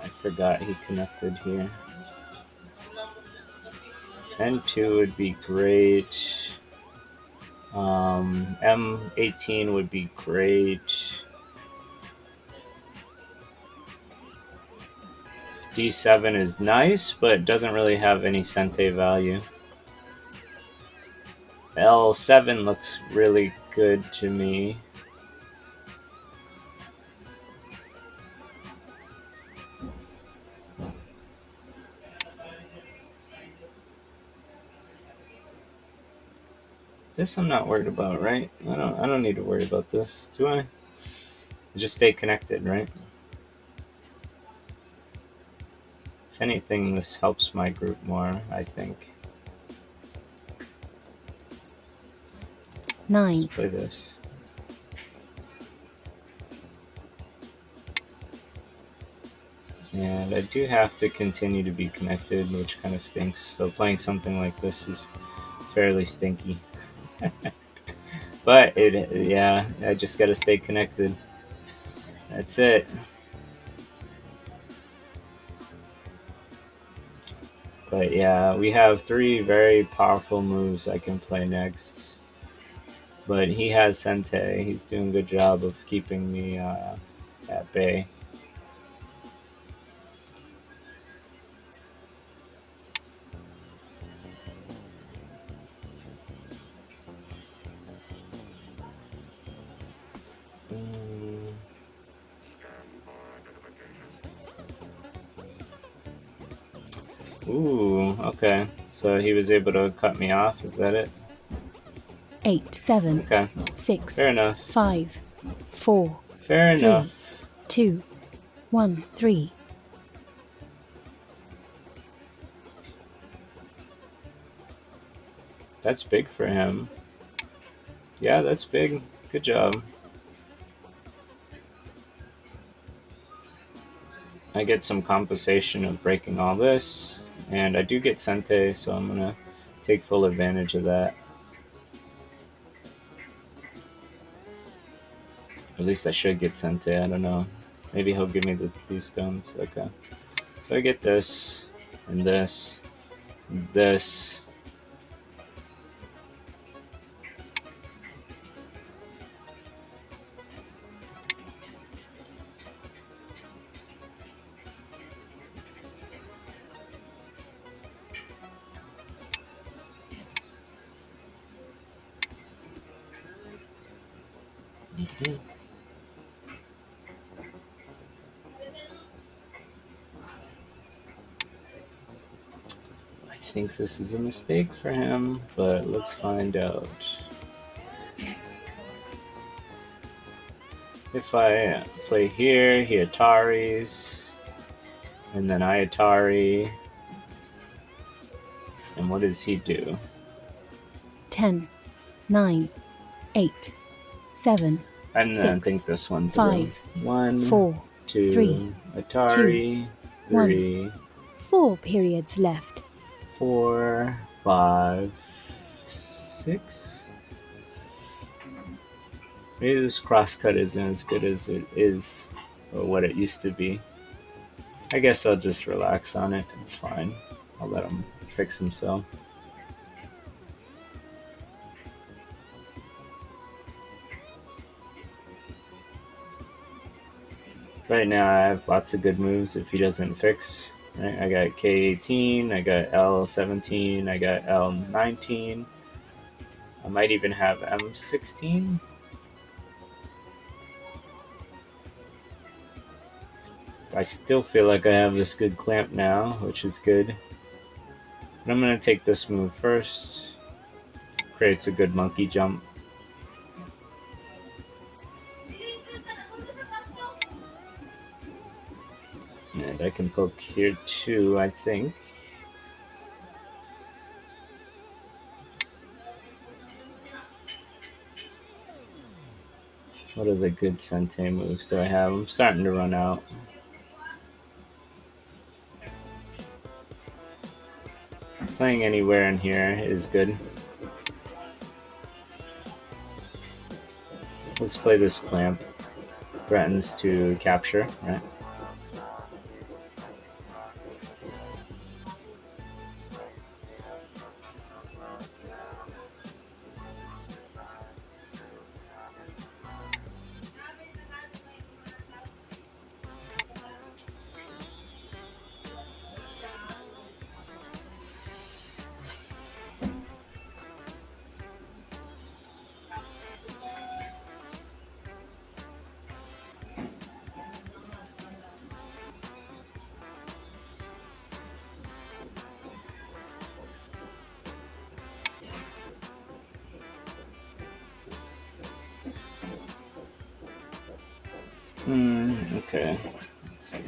I forgot he connected here. N2 would be great. M18 would be great. D7 is nice, but doesn't really have any Sente value. L7 looks really good to me. This I'm not worried about, right? I don't need to worry about this, do I? Just stay connected, right? If anything, this helps my group more, I think. 9. Let's play this. And I do have to continue to be connected, which kind of stinks. So playing something like this is fairly stinky. But yeah, I just gotta stay connected. That's it. But yeah, we have 3 very powerful moves I can play next. But he has Sente. He's doing a good job of keeping me at bay. Ooh, okay. So he was able to cut me off, is that it? 8, 7, Okay. 6, Fair enough. 5, 4, Fair 3, enough. 2, 1, 3. That's big for him. Yeah, that's big. Good job. I get some compensation of breaking all this, and I do get Sente, so I'm gonna take full advantage of that. At least I should get Sente, I don't know. Maybe he'll give me these stones. Okay. So I get this, and this, and this. Mm-hmm. I think this is a mistake for him, but let's find out. If I play here, he Ataris, and then I Atari, and what does he do? 10, 9, 8, 7, I'm gonna 6, think this one through. 5, 1, 4, 2, 3, Atari, 1. 3, 4 periods left. 4, 5, 6. Maybe this crosscut isn't as good as it is, or what it used to be. I guess I'll just relax on it. It's fine. I'll let him fix himself. Right now, I have lots of good moves if he doesn't fix. Right? I got K18, I got L17, I got L19. I might even have M16. I still feel like I have this good clamp now, which is good. But I'm going to take this move first. Creates a good monkey jump. And I can poke here too, I think. What are the good Sente moves do I have? I'm starting to run out. Playing anywhere in here is good. Let's play this clamp. Threatens to capture, right? Okay. Let's see.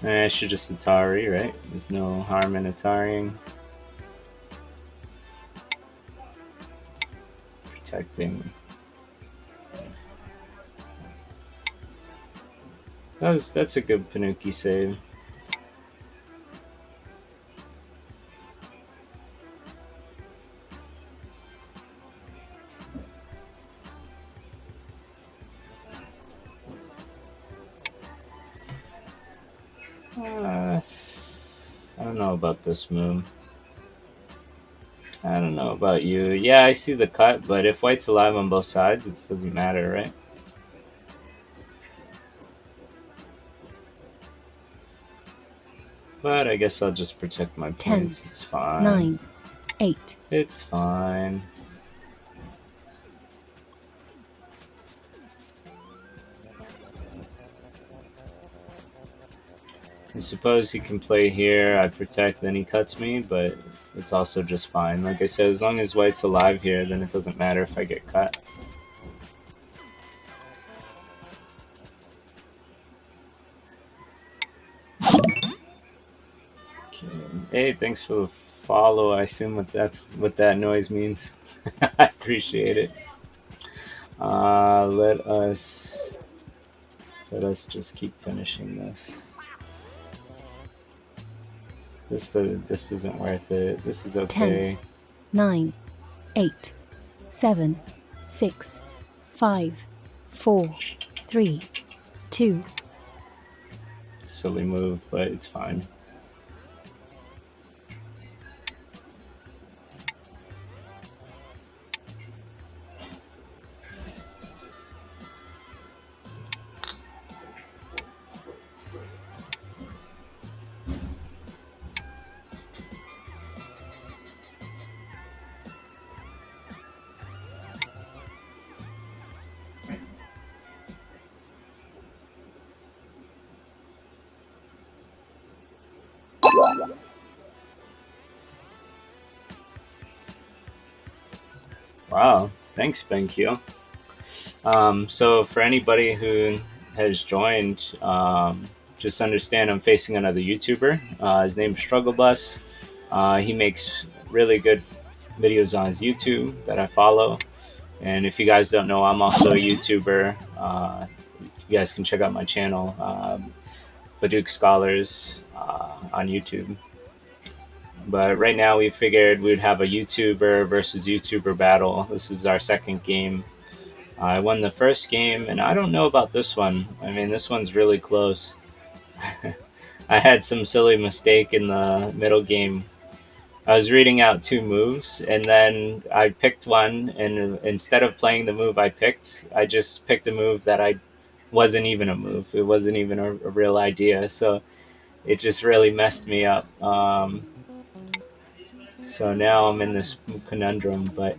I should just Atari, right? There's no harm in Atarying. Protecting. That's a good Panuki save. I don't know about this move. I don't know about you. Yeah, I see the cut, but if white's alive on both sides, it doesn't matter, right? But I guess I'll just protect my 10, points. It's fine. 9, 8. It's fine. I suppose he can play here, I protect, then he cuts me, but it's also just fine. Like I said, as long as white's alive here, then it doesn't matter if I get cut. Okay. Hey, thanks for the follow. I assume what that noise means. I appreciate it. Let us just keep finishing this. This isn't worth it. This is okay. 10, 9, 8, 7, 6, 5, 4, 3, 2. Silly move, but it's fine. Wow, thanks, BenQ. So for anybody who has joined, just understand I'm facing another YouTuber. His name's Strugglebus. He makes really good videos on his YouTube that I follow. And if you guys don't know, I'm also a YouTuber. You guys can check out my channel, Baduk Scholars, on YouTube. But right now we figured we'd have a YouTuber versus YouTuber battle. This is our second game. I won the first game, and I don't know about this one. I mean, this one's really close. I had some silly mistake in the middle game. I was reading out two moves, and then I picked one, and instead of playing the move I picked, I just picked a move that I wasn't even a move. It wasn't even a real idea, so it just really messed me up. So now I'm in this conundrum, but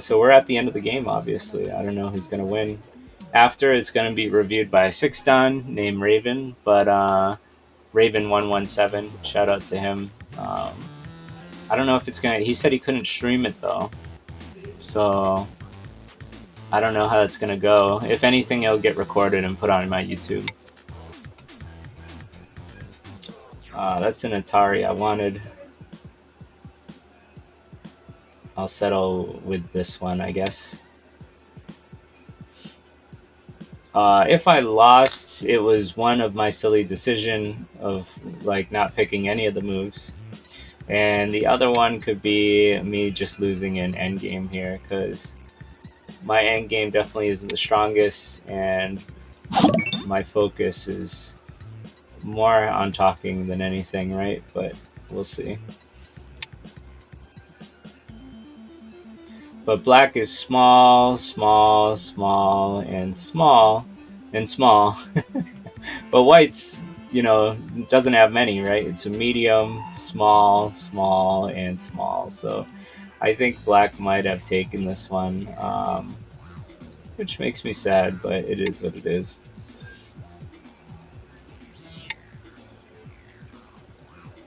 so we're at the end of the game, obviously. I don't know who's going to win. After, it's going to be reviewed by a 6-dan named Raven, but Raven117, shout out to him. I don't know if it's going to... He said he couldn't stream it, though. So I don't know how that's going to go. If anything, it'll get recorded and put on my YouTube. That's an Atari I wanted. I'll settle with this one, I guess. If I lost, it was one of my silly decision of like not picking any of the moves. And the other one could be me just losing an endgame here, because my endgame definitely isn't the strongest, and my focus is more on talking than anything, right? But we'll see. But black is small, small, small, and small, and small. But white's, doesn't have many, right? It's a medium, small, small, and small. So I think black might have taken this one, which makes me sad, but it is what it is.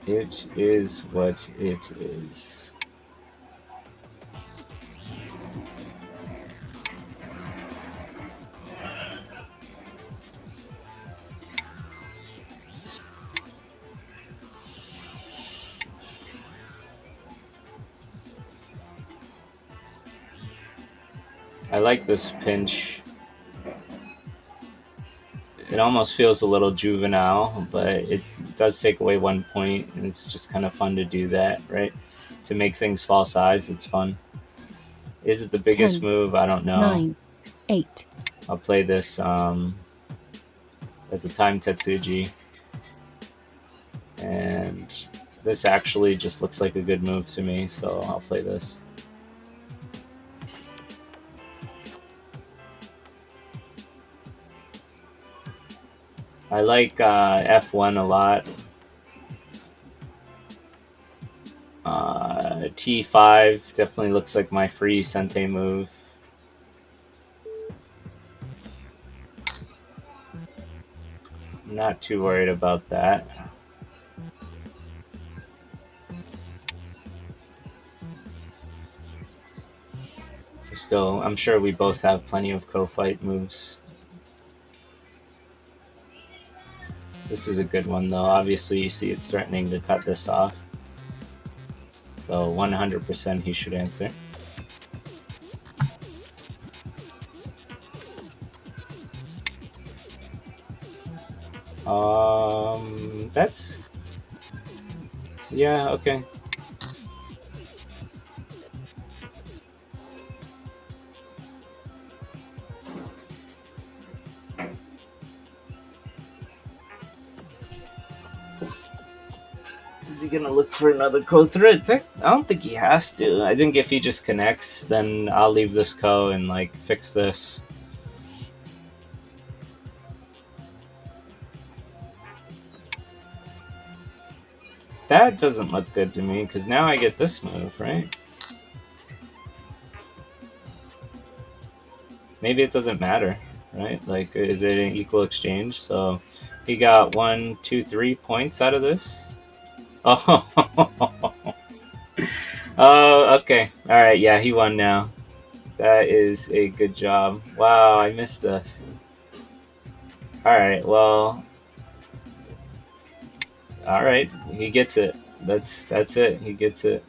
It is what it is. I like this pinch. It almost feels a little juvenile, but it does take away 1 point, and it's just kind of fun to do that, right? To make things fall size, it's fun. Is it the biggest 10, move? I don't know. 9, 8. I'll play this as a time Tetsuji. And this actually just looks like a good move to me, so I'll play this. I like F1 a lot. T5 definitely looks like my free Sente move. I'm not too worried about that. Still, I'm sure we both have plenty of co-fight moves. This is a good one, though. Obviously, you see it's threatening to cut this off. So 100% he should answer. That's... Yeah, okay. Is he gonna look for another ko threat? I don't think he has to. I think if he just connects, then I'll leave this ko and like fix this. That doesn't look good to me, because now I get this move, right? Maybe it doesn't matter, right? Like, is it an equal exchange? So he got 1, 2, 3 points out of this. Oh, oh, okay. All right, yeah, he won now. That is a good job. Wow, I missed this. All right, well, all right, he gets it. That's it. He gets it.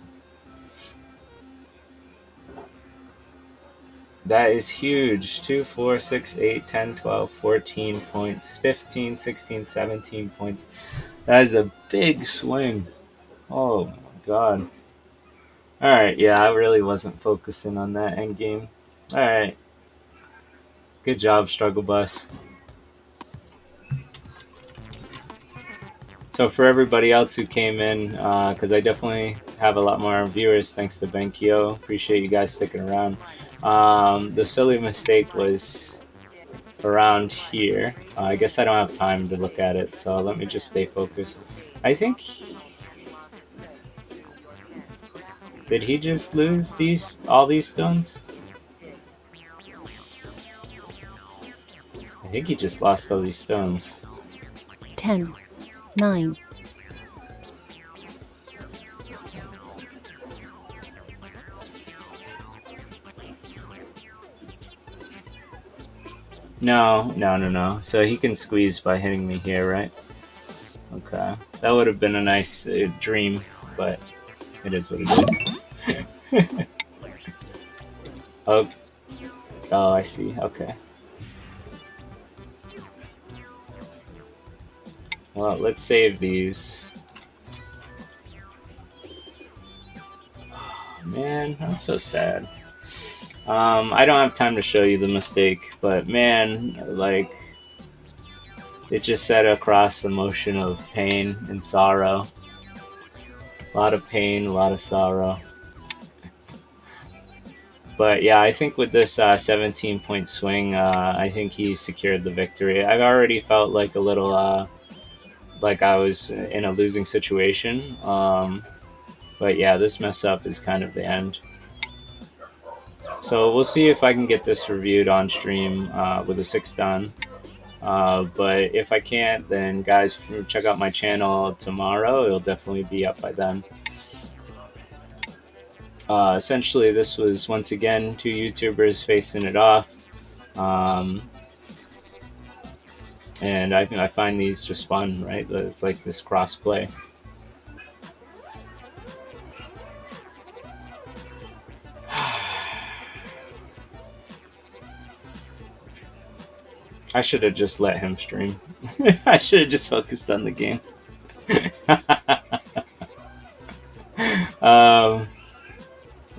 That is huge. 2, 4, 6, 8, 10, 12, 14 points, 15, 16, 17 points. That is a big swing. Oh my god. Alright, yeah, I really wasn't focusing on that end game. Alright. Good job, Strugglebus. So for everybody else who came in, because I definitely have a lot more viewers thanks to Benkyo. Appreciate you guys sticking around. The silly mistake was around here. I guess I don't have time to look at it, so let me just stay focused. I think... Did he just lose all these stones? I think he just lost all these stones. 10, 9. No. So he can squeeze by hitting me here, right? Okay. That would have been a nice dream, but it is what it is. Oh, I see. Okay. Well, let's save these. Oh, man, I'm so sad. I don't have time to show you the mistake, but man, like, it just set across the motion of pain and sorrow. A lot of pain, a lot of sorrow. But yeah, I think with this 17-point swing, I think he secured the victory. I've already felt like a little, like I was in a losing situation. But yeah, this mess up is kind of the end. So we'll see if I can get this reviewed on stream with a 6-dan. But if I can't, then guys, check out my channel tomorrow. It'll definitely be up by then. Essentially, this was once again 2 YouTubers facing it off. And I find these just fun, right? It's like this cross-play. I should have just let him stream. I should have just focused on the game. um,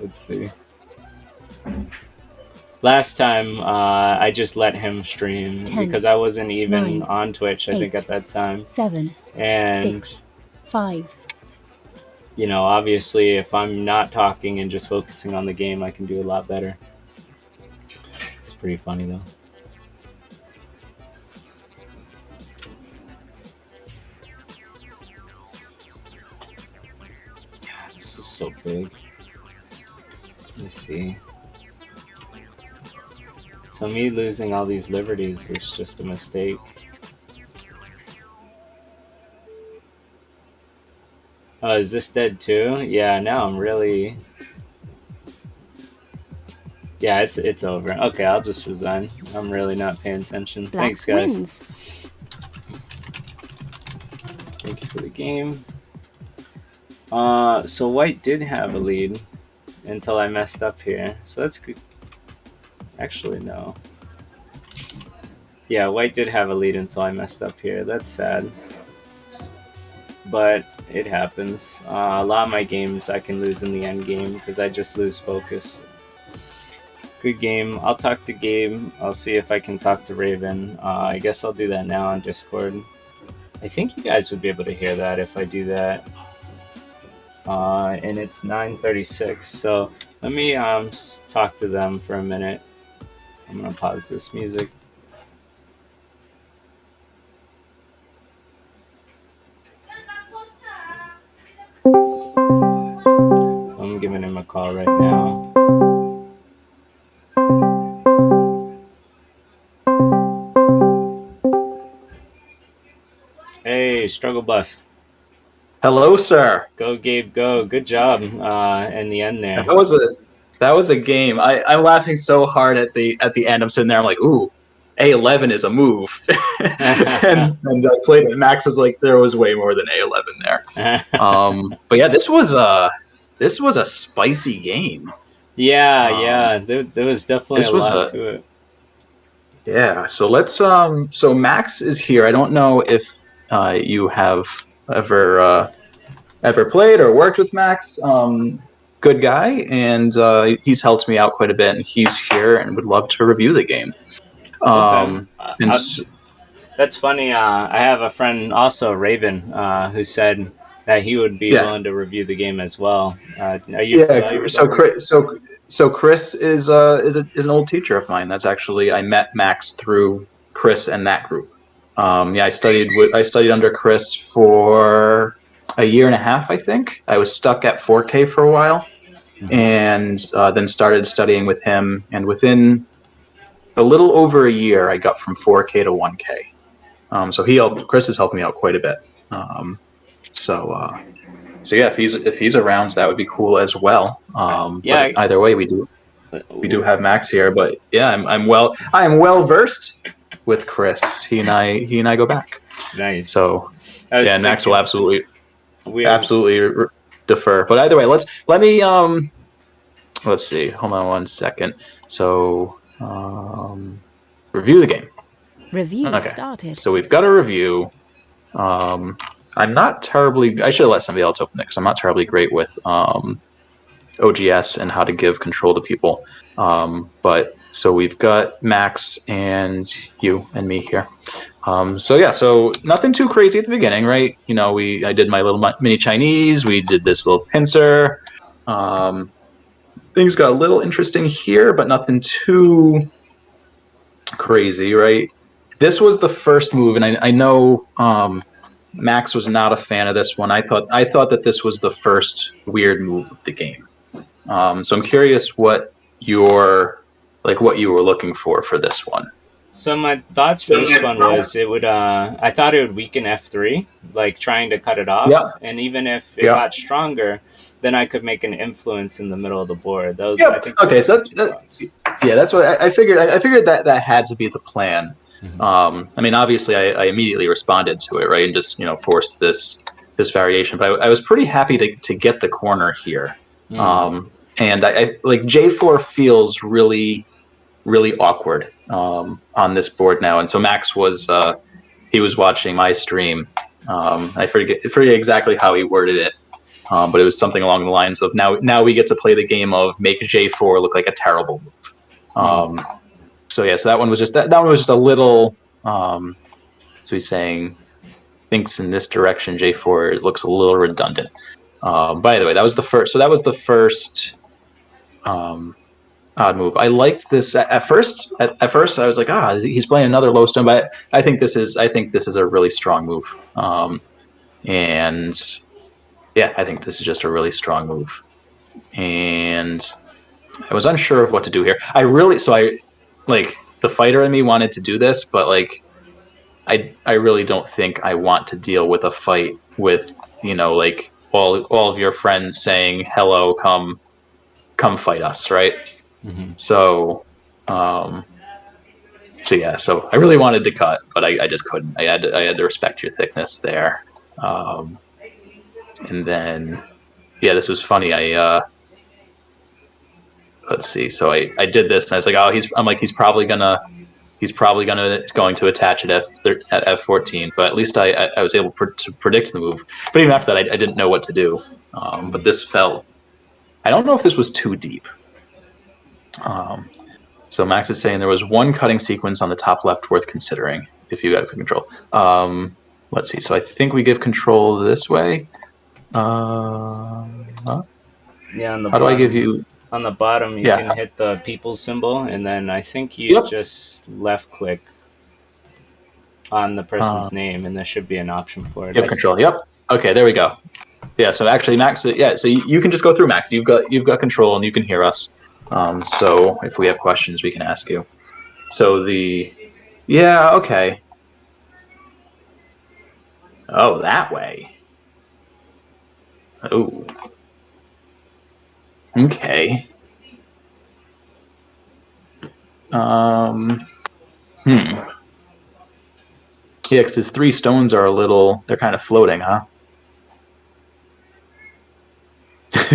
let's see. Last time, I just let him stream 10, because I wasn't even 9, on Twitch, I think, 8, at that time. 7, And 6, 5. you know, obviously, if I'm not talking and just focusing on the game, I can do a lot better. It's pretty funny, though. God, this is so big. Let me see. So me losing all these liberties was just a mistake. Oh, is this dead too? Yeah, now I'm really... Yeah, it's over. Okay, I'll just resign. I'm really not paying attention. Black Thanks, guys. wins. Thank you for the game. So white did have a lead until I messed up here. So that's good. Actually, no. Yeah, white did have a lead until I messed up here. That's sad. But it happens. A lot of my games I can lose in the end game because I just lose focus. Good game. I'll talk to Gabe. I'll see if I can talk to Raven. I guess I'll do that now on Discord. I think you guys would be able to hear that if I do that. And it's 9:36. So let me talk to them for a minute. I'm gonna pause this music. I'm giving him a call right now. Hey, Strugglebus. Hello, sir. Go, Gabe, go. Good job in the end there. That was a game. I'm laughing so hard at the end. I'm sitting there. I'm like, ooh, A11 is a move. and I played it. Max was like, there was way more than A11 there. But yeah, this was a spicy game. Yeah. There was definitely a lot to it. Yeah. So let's So Max is here. I don't know if you have ever played or worked with Max. Good guy, and he's helped me out quite a bit, and he's here and would love to review the game. Okay. And that's funny. I have a friend also, Raven, who said that he would be willing to review the game as well. Are you familiar with that? So Chris is an old teacher of mine. That's actually, I met Max through Chris and that group. I studied under Chris for a year and a half, I think. I was stuck at 4K for a while, and then started studying with him. And within a little over a year, I got from 4K to 1K. So Chris has helped me out quite a bit. So yeah, if he's around, that would be cool as well. But either way, we do have Max here. But yeah, I am well versed with Chris. He and I go back. Nice. So yeah, and Max will absolutely defer. But either way, let me let's see. Hold on one second. So review the game. Review started. So we've got a review. I'm not terribly. I should have let somebody else open it because I'm not terribly great with OGS and how to give control to people. But so we've got Max and you and me here. So nothing too crazy at the beginning, right? You know, I did my little mini Chinese. We did this little pincer. Things got a little interesting here, but nothing too crazy, right? This was the first move, and I know Max was not a fan of this one. I thought that this was the first weird move of the game. So I'm curious what you were looking for this one. So my thoughts for this one was it would. I thought it would weaken F3, like trying to cut it off. Yeah. And even if it got stronger, then I could make an influence in the middle of the board. I think that's what I figured. I figured that had to be the plan. I mean, obviously, I immediately responded to it, right, and just forced this variation. But I was pretty happy to get the corner here. And I like J4 feels really really awkward on this board now. And so Max was he was watching my stream. I forget exactly how he worded it, but it was something along the lines of now we get to play the game of make J4 look like a terrible move. So yeah, so that one was just that one was just a little. So he's saying thinks in this direction J4 looks a little redundant. By the way, that was the first. So that was the first odd move. I liked this at first. At first, I was like, he's playing another low stone, but I think this is a really strong move. And yeah, I think this is just a really strong move. And I was unsure of what to do here. I like the fighter in me wanted to do this, but like I really don't think I want to deal with a fight with, like all of your friends saying hello, come fight us, right? Mm-hmm. So yeah, so I really wanted to cut, but I just couldn't. I had to respect your thickness there. And then yeah, this was funny. Let's see. So I did this, and I was like, I'm like, he's probably going to attach at F14, but at least I was able to predict the move. But even after that, I didn't know what to do. But this felt, I don't know if this was too deep. So Max is saying there was one cutting sequence on the top left worth considering if you got control. Let's see. So I think we give control this way. Yeah, on the how bottom, do I give you? On the bottom, you can hit the people symbol, and then I think you just left click on the person's name, and there should be an option for it. You have control. Yep. Okay, there we go. Yeah. So actually, Max. Yeah. So you can just go through, Max. You've got control, and you can hear us. So if we have questions, we can ask you. So okay. Oh, that way. Oh. Okay. Yeah, because his 3 stones are they're kind of floating, huh?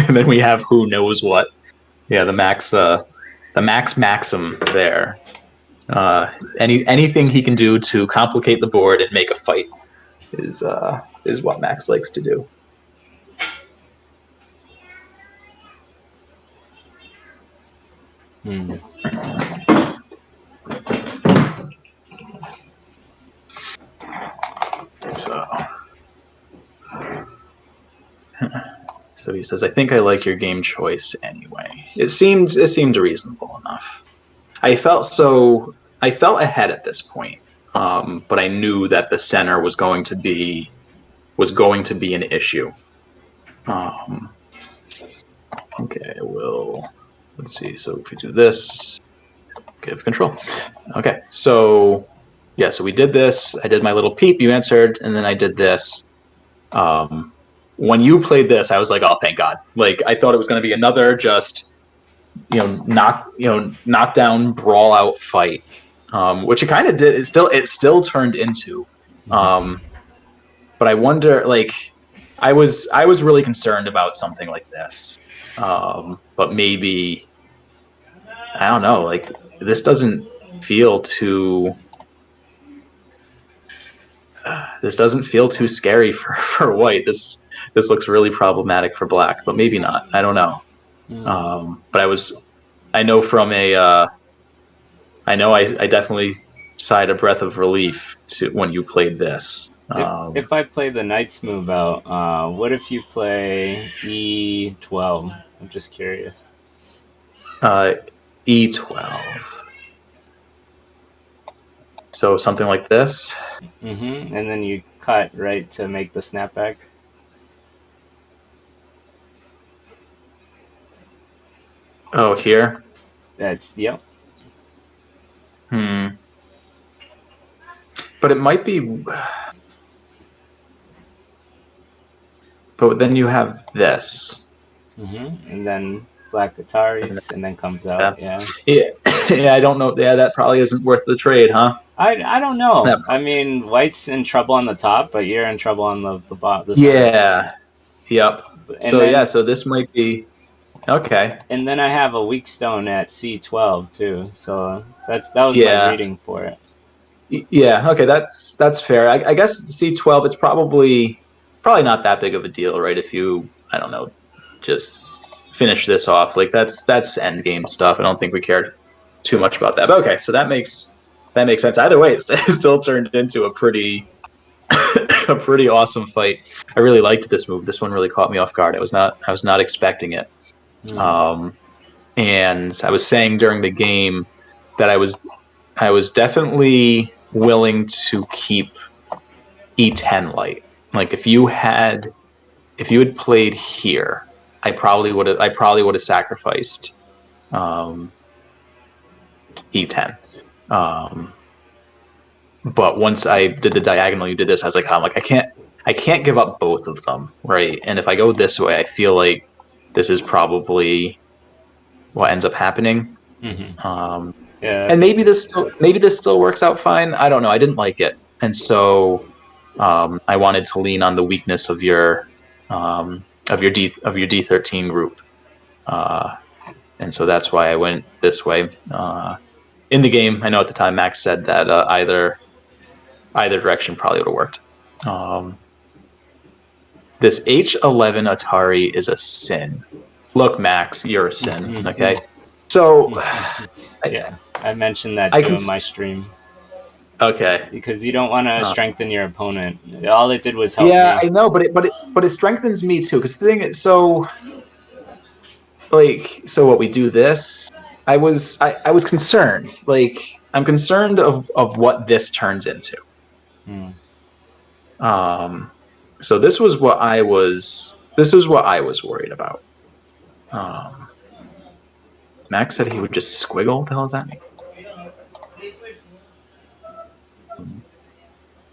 And then we have who knows what. Yeah, the Max Maxim there. Anything he can do to complicate the board and make a fight is what Max likes to do. So he says, I think I like your game choice anyway. It seemed reasonable enough. I felt ahead at this point, but I knew that the center was going to be an issue. Okay, let's see. So if we do this, give control. Okay, so yeah, so we did this. I did my little peep. You answered, and then I did this. When you played this, I was like, oh, thank God. Like, I thought it was going to be another just, knockdown, brawl out fight, which it kind of did. It still turned into. But I wonder, like, I was really concerned about something like this. But maybe, I don't know, like, this doesn't feel too scary for white. This looks really problematic for black, but maybe not. I don't know. But I know I definitely sighed a breath of relief when you played this. If I play the Knight's move out, what if you play E12? I'm just curious. E12. So something like this. And then you cut right to make the snapback. Oh, here? Yep. But it might be... But then you have this. And then black Ataris, and then comes out, yeah. I don't know. Yeah, that probably isn't worth the trade, huh? I don't know. I mean, white's in trouble on the top, but you're in trouble on the bottom. Yeah. Yep. So this might be... Okay. And then I have a weak stone at C12 too. So that was my reading for it. Yeah. Okay. That's fair. I guess C12. It's probably not that big of a deal, right? If you, I don't know, just finish this off, like that's end game stuff. I don't think we cared too much about that. But okay, so that makes sense. Either way, it still turned into a pretty a pretty awesome fight. I really liked this move. This one really caught me off guard. I was not expecting it. And I was saying during the game that I was definitely willing to keep E10 light. Like if you had played here, I probably would have sacrificed E10. But once I did the diagonal, you did this. I was like, oh, I can't give up both of them, right? And if I go this way, I feel like this is probably what ends up happening. And maybe this still works out fine. I don't know. I didn't like it, and so I wanted to lean on the weakness of your D13 group, and so that's why I went this way. In the game, I know at the time Max said that either direction probably would have worked. This H11 Atari is a sin. Look, Max, you're a sin. Okay, so yeah, I mentioned that too in my stream. Okay, because you don't want to strengthen your opponent. All it did was help me. Yeah, I know, but it strengthens me too. Because the thing is, so what we do this. I was concerned. Like I'm concerned of what this turns into. So this was what I was worried about. Max said he would just squiggle. What the hell does that mean?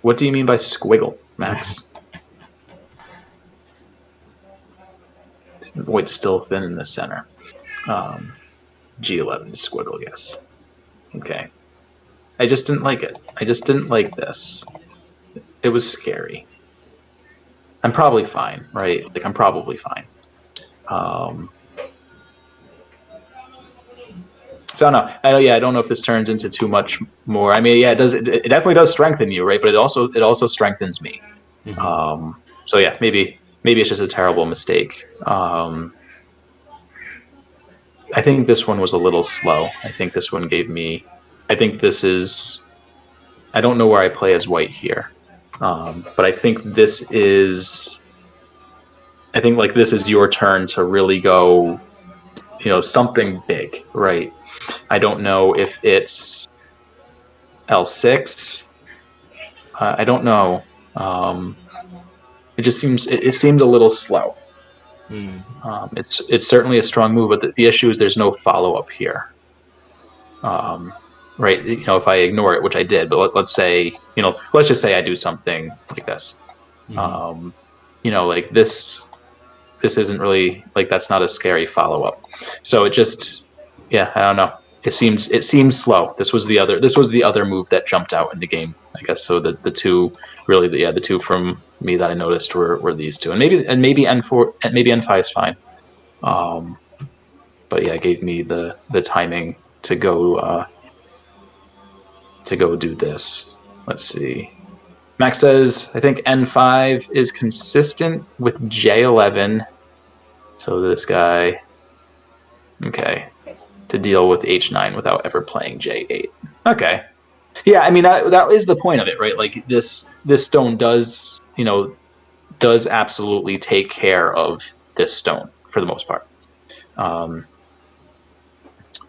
What do you mean by squiggle, Max? White's still thin in the center. G11 squiggle, yes. Okay. I just didn't like it. I just didn't like this. It was scary. I'm probably fine, right? Like I'm probably fine. So I don't know. I don't know if this turns into too much more. I mean, yeah, it does. It definitely does strengthen you, right? But it also strengthens me. So yeah, maybe it's just a terrible mistake. I think this one was a little slow. I think this one gave me. I think this is. I don't know where I play as white here, but I think this is. I think like this is your turn to really go. Something big, right? I don't know if it's L6. I don't know. It just seems it seemed a little slow. It's certainly a strong move, but the issue is there's no follow up here. Right? If I ignore it, which I did, but let's say let's just say I do something like this. Like this isn't really like that's not a scary follow up. So it just I don't know. It seems slow. This was the other move that jumped out in the game, I guess. So the two really the two from me that I noticed were these two, and maybe N4 and maybe N5 is fine. But yeah, it gave me the timing to go do this. Let's see. Max says I think N5 is consistent with J11. So this guy, okay, to deal with H9 without ever playing J8. Okay. Yeah, I mean that is the point of it, right? Like this stone does absolutely take care of this stone for the most part.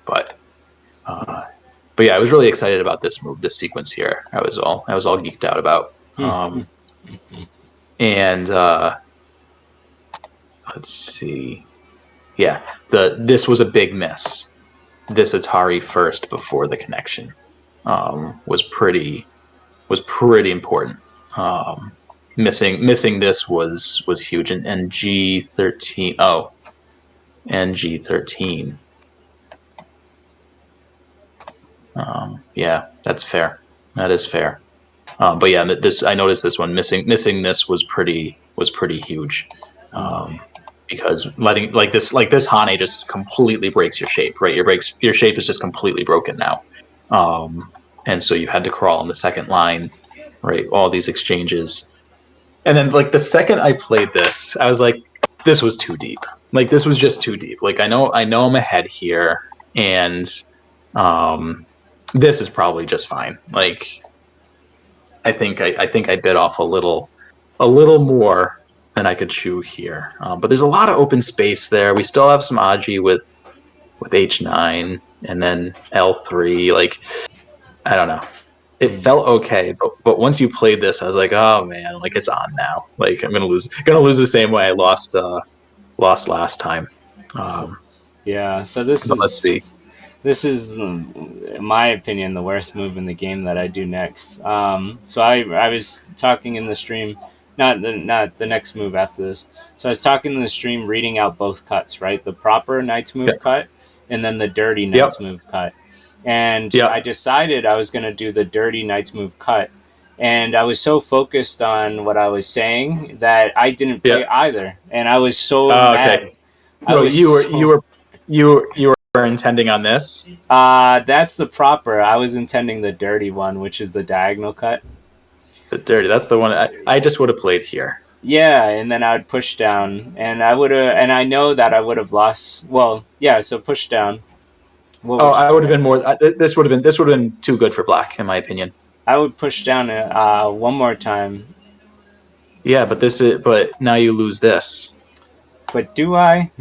But yeah, I was really excited about this move, this sequence here. I was all geeked out about. And let's see. Yeah, this was a big miss. This Atari first before the connection was pretty important. Missing this was huge. And G13. Oh, and G13. Yeah, that's fair. That is fair. But yeah, I noticed this one missing this was pretty huge. because letting like this Hane just completely breaks your shape, right? Your shape is just completely broken now, and so you had to crawl on the second line, right? All these exchanges, and then like the second I played this, I was like, this was too deep. Like this was just too deep. Like I know I'm ahead here, and this is probably just fine. Like I think I bit off a little more than I could chew here. But there's a lot of open space there. We still have some Aji with H9 and then L3. Like I don't know. It felt okay, but once you played this, I was like, oh man, like it's on now. Like I'm gonna lose the same way I lost last time. So this But let's is see. this is, in my opinion, the worst move in the game that I do next. So I was talking in the stream, not the next move after this. So I was talking in the stream, reading out both cuts, right? The proper Knight's move cut, and then the dirty Knight's move cut. And I decided I was going to do the dirty Knight's move cut. And I was so focused on what I was saying that I didn't play either, and I was so mad. Okay. No, you were intending on this. That's the proper. I was intending the dirty one, which is the diagonal cut. The dirty. That's the one I just would have played here. Yeah, and then I would push down, and I would have, and I know that I would have lost. Well, yeah, so push down. I would have been more. This would have been too good for black, in my opinion. I would push down one more time. Yeah, but now you lose this. But do I?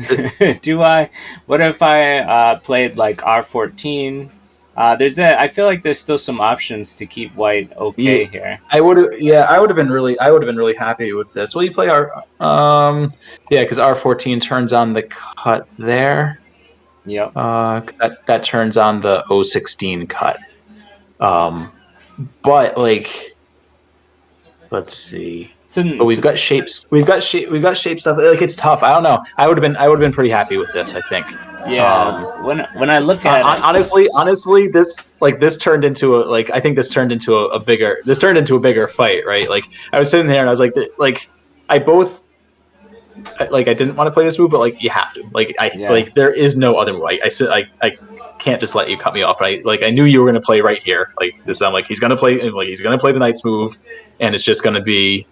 Do I? What if I played like R14? I feel like there's still some options to keep white here. I would have been really happy with this. Will you play because R14 turns on the cut there. Yep. That turns on the O16 cut. But like, let's see. But we've got shapes. We've got shape stuff. Like it's tough. I don't know. I would have been pretty happy with this, I think. Yeah. When I look at it, honestly, this turned into a bigger fight, right? Like I was sitting there and I was like I didn't want to play this move, but like you have to. Like there is no other way. I can't just let you cut me off. I knew you were going to play right here. Like this, I'm like he's going to play the Knight's move, and it's just going to be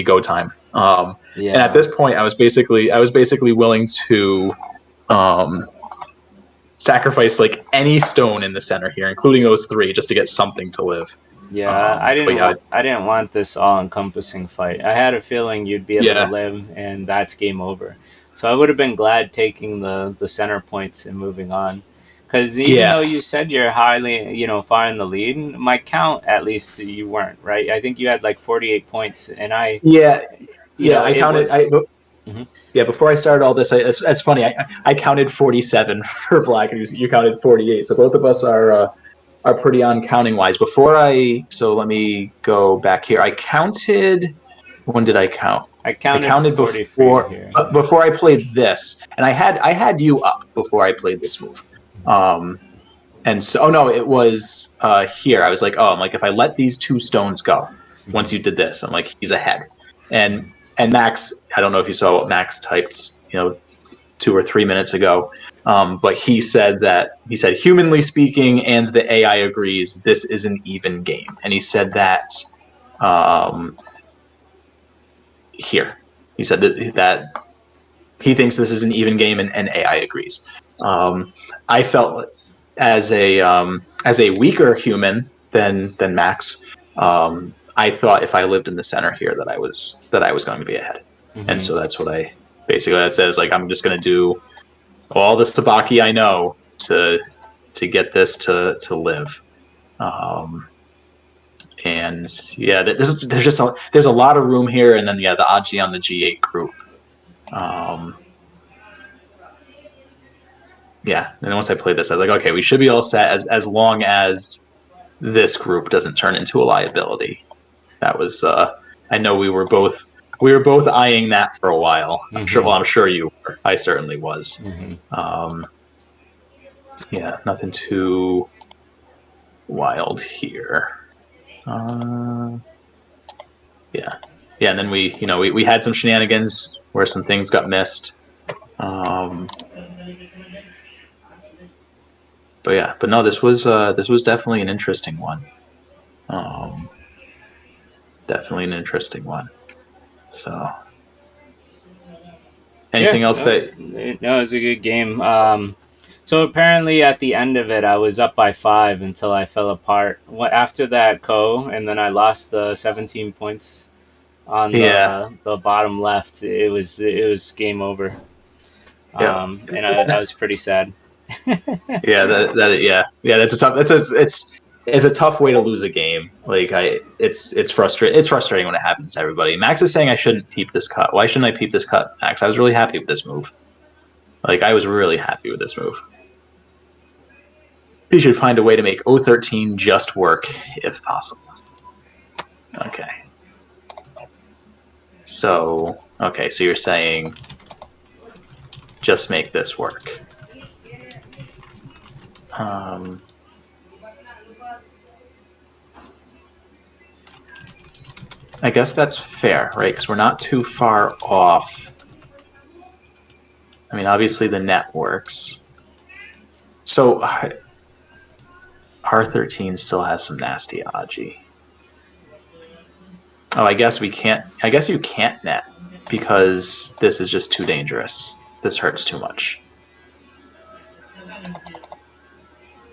go time. And at this point, I was basically willing to sacrifice like any stone in the center here, including those 3, just to get something to live. Yeah, I didn't want this all-encompassing fight. I had a feeling you'd be able to live, and that's game over. So I would have been glad taking the center points and moving on. Because even though you said you're highly, far in the lead, my count, at least, you weren't, right? I think you had like 48 points, and I... I counted... before I started all this, it's funny, I counted 47 for black, and you counted 48. So both of us are pretty on counting-wise. So let me go back here. I counted... When did I count? I counted before I played this, and I had you up before I played this move. And so it was here. I was like, I'm like, if I let these 2 stones go, once you did this, I'm like, he's ahead. And Max, I don't know if you saw what Max typed, 2 or 3 minutes ago, but he said, humanly speaking, and the AI agrees, this is an even game. And he said that here. He said that he thinks this is an even game, and AI agrees. I felt as a weaker human than Max. I thought if I lived in the center here that I was going to be ahead, and so that's what I basically that says. Like I'm just going to do all the sabaki I know to get this to live. And there's a lot of room here, and then the Aji on the G8 group. And then once I played this, I was like, okay, we should be all set as long as this group doesn't turn into a liability. That was I know we were both eyeing that for a while. I'm sure you were. I certainly was. Nothing too wild here. And then we had some shenanigans where some things got missed. But yeah, but no, this was definitely an interesting one. Definitely an interesting one. So, anything else it was a good game. So apparently at the end of it, I was up by 5 until I fell apart. After that and then I lost the 17 points on the bottom left. It was game over. And I was pretty sad. That's a tough. It's a tough way to lose a game. Like it's frustrating. It's frustrating when it happens to everybody. Max is saying I shouldn't peep this cut. Why shouldn't I peep this cut, Max? I was really happy with this move. Like I was really happy with this move. He should find a way to make 013 just work if possible. Okay. So you're saying just make this work. I guess that's fair, right? Because we're not too far off. I mean, obviously the net works. So R13 still has some nasty Aji. Oh, I guess we can't. I guess you can't net because this is just too dangerous. This hurts too much.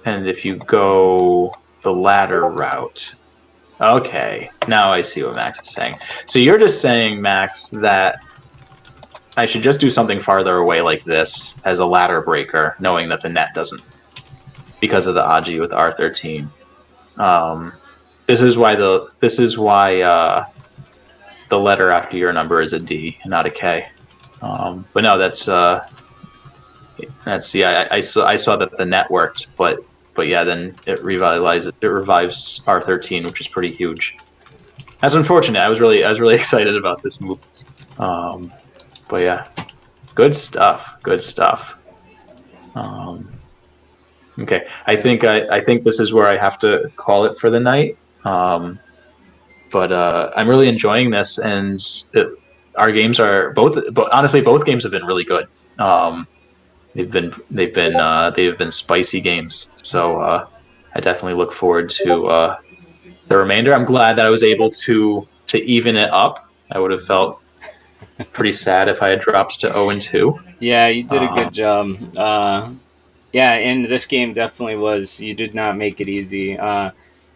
And if you go the ladder route, okay, now I see what Max is saying. So you're just saying, Max, that I should just do something farther away like this as a ladder breaker, knowing that the net doesn't, because of the Aji with R13. This is why the letter after your number is a D, not a K. But no, that's yeah. I saw that the net worked, but yeah, then it revives R13, which is pretty huge. That's unfortunate. I was really excited about this move. But yeah, good stuff. Good stuff. Okay, I think this is where I have to call it for the night. But I'm really enjoying this, and our games are honestly, both games have been really good. They've been spicy games. So I definitely look forward to the remainder. I'm glad that I was able to even it up. I would have felt pretty sad if I had dropped to 0-2. Yeah, you did a good job. Yeah, and this game definitely was. You did not make it easy.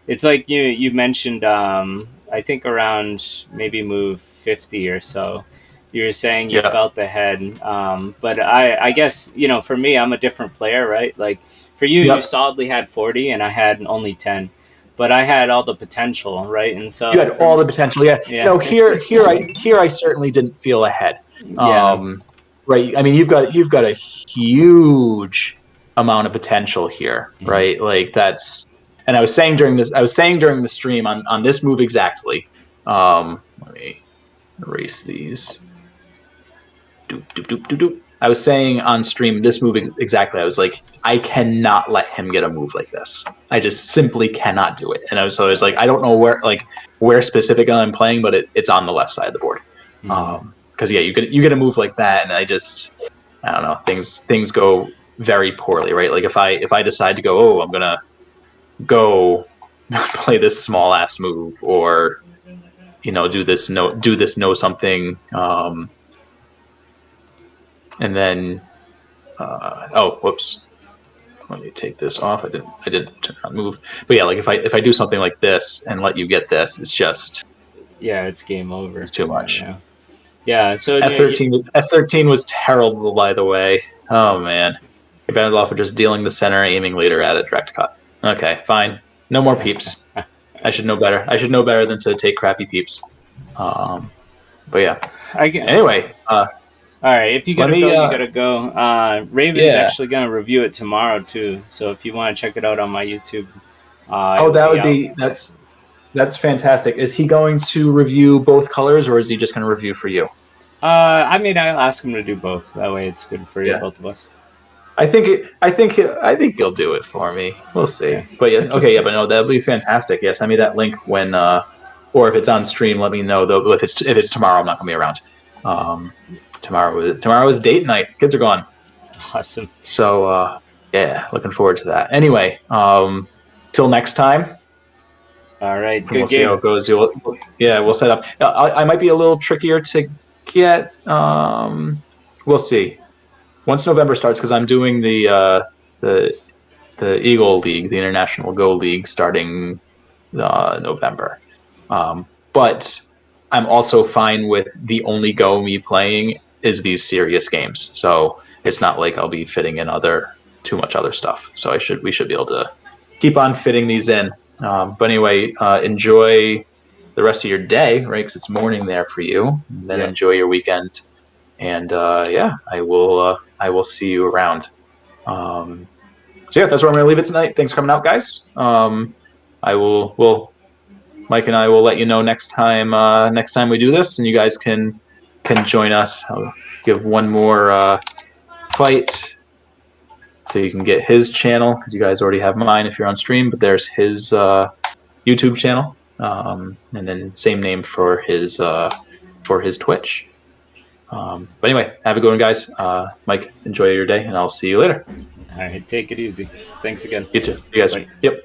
It's like you mentioned. I think around maybe move 50 or so. You were saying you felt ahead, but I guess for me, I'm a different player, right? Like for you, you solidly had 40, and I had only 10, but I had all the potential, right? And so you had all the potential, yeah. No, here I certainly didn't feel ahead. Right. I mean, you've got a huge amount of potential here, right? Like that's, and I was saying during the stream on this move exactly. Let me erase these. I was saying on stream this move exactly. I was like, I cannot let him get a move like this. I just simply cannot do it. And I was like, I don't know where specifically I'm playing, but it's on the left side of the board. Because you get a move like that, and I don't know, things go very poorly, right? Like if I decide to go, I'm gonna go play this small ass move, or do this know something. And then, whoops. Let me take this off. I didn't turn on move. But yeah, like if I do something like this and let you get this, it's just it's game over. It's too much. Yeah. So F13 was terrible, by the way. Oh man, you better off with just dealing the center, aiming later at a direct cut. Okay, fine. No more peeps. I should know better. I should know better than to take crappy peeps. But yeah. Anyway. All right, if you gotta go, you gotta go. Raven's actually gonna review it tomorrow too, so if you want to check it out on my YouTube. That's fantastic. Is he going to review both colors, or is he just going to review for you? I mean, I'll ask him to do both. That way, it's good for both of us. I think he'll do it for me. We'll see. Yeah. But but no, that'll be fantastic. Yeah, send me that link when, or if it's on stream, let me know. Though if it's tomorrow, I'm not gonna be around. tomorrow is date night. Kids are gone. Awesome. So yeah, looking forward to that. Anyway, till next time. All right, good We'll game. see how it goes. We'll set up. I might be a little trickier to get. We'll see. Once November starts, because I'm doing the Eagle League, the International Go League, starting November. But I'm also fine with the only Go me playing is these serious games. So it's not like I'll be fitting in too much other stuff. So we should be able to keep on fitting these in. But anyway, enjoy the rest of your day, right? Because it's morning there for you. And then enjoy your weekend. And I will see you around. So yeah, that's where I'm going to leave it tonight. Thanks for coming out, guys. Mike and I will let you know next time we do this, and you guys can join us. I'll give one more fight so you can get his channel, because you guys already have mine if you're on stream, but there's his YouTube channel, and then same name for his Twitch. But anyway, have a good one, guys. Mike, enjoy your day, and I'll see you later. All right, take it easy. Thanks again. You too. You guys. Bye. Yep.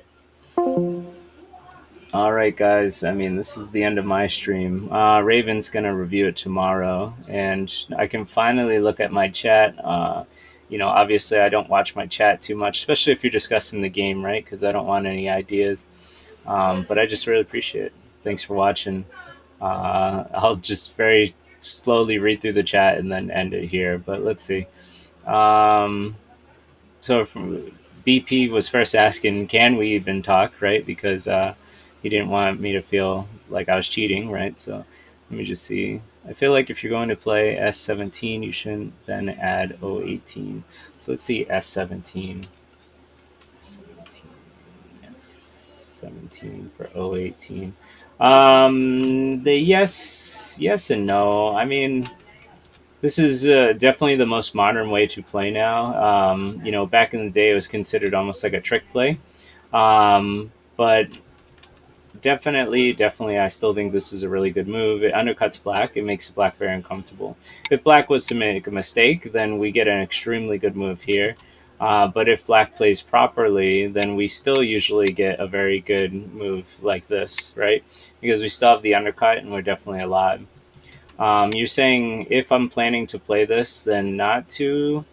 All right, guys. I mean, this is the end of my stream. Raven's going to review it tomorrow, and I can finally look at my chat. Obviously, I don't watch my chat too much, especially if you're discussing the game, right? Because I don't want any ideas. But I just really appreciate it. Thanks for watching. I'll just very slowly read through the chat and then end it here. But let's see. So BP was first asking, can we even talk, right? Because he didn't want me to feel like I was cheating, right? So let me just see. I feel like if you're going to play S17, you shouldn't then add 018. So let's see S17. 17 for 018. The yes and no. I mean, this is definitely the most modern way to play now. Back in the day, it was considered almost like a trick play. But definitely, I still think this is a really good move. It undercuts black. It makes black very uncomfortable. If black was to make a mistake, then we get an extremely good move here. But if black plays properly, then we still usually get a very good move like this, right? Because we still have the undercut and we're definitely alive. You're saying if I'm planning to play this, then not to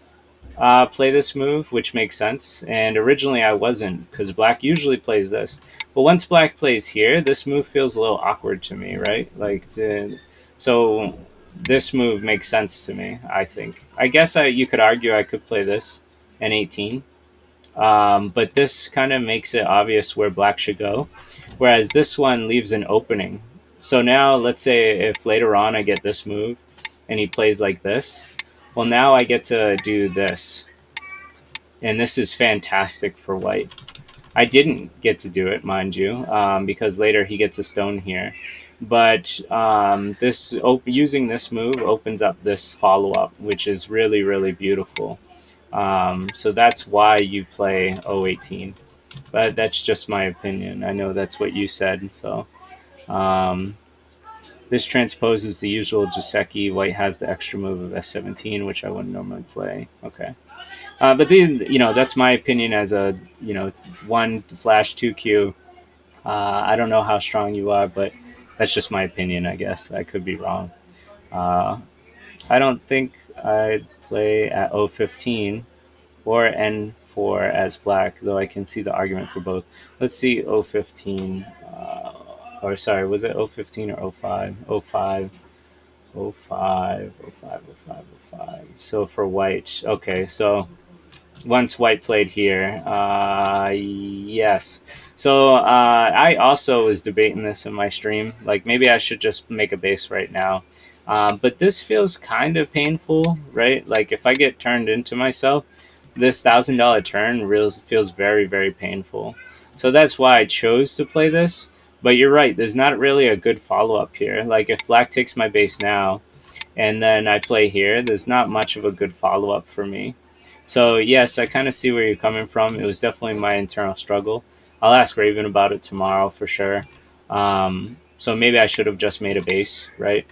play this move, which makes sense. And originally I wasn't, because black usually plays this. But once black plays here, this move feels a little awkward to me, right? So this move makes sense to me, I think. I guess you could argue I could play this N18. But this kind of makes it obvious where black should go. Whereas this one leaves an opening. So now let's say if later on I get this move and he plays like this, well, now I get to do this. And this is fantastic for white. I didn't get to do it, mind you, because later he gets a stone here. But using this move opens up this follow-up, which is really, really beautiful. So that's why you play 018. But that's just my opinion. I know that's what you said. So this transposes the usual Joseki. White has the extra move of S17, which I wouldn't normally play. Okay. But then, that's my opinion as a, 1/2Q. I don't know how strong you are, but that's just my opinion, I guess. I could be wrong. I don't think I'd play at 015 or N4 as black, though I can see the argument for both. Let's see 015. Or sorry, was it 015 or 05? 05. 05, 05, 05, 05. So for white, okay, so once white played here, yes. So I also was debating this in my stream. Like, maybe I should just make a base right now. But this feels kind of painful, right? Like, if I get turned into myself, this $1,000 turn feels very, very painful. So that's why I chose to play this. But you're right, there's not really a good follow-up here. Like, if black takes my base now, and then I play here, there's not much of a good follow-up for me. So, yes, I kind of see where you're coming from. It was definitely my internal struggle. I'll ask Raven about it tomorrow for sure. So maybe I should have just made a base, right?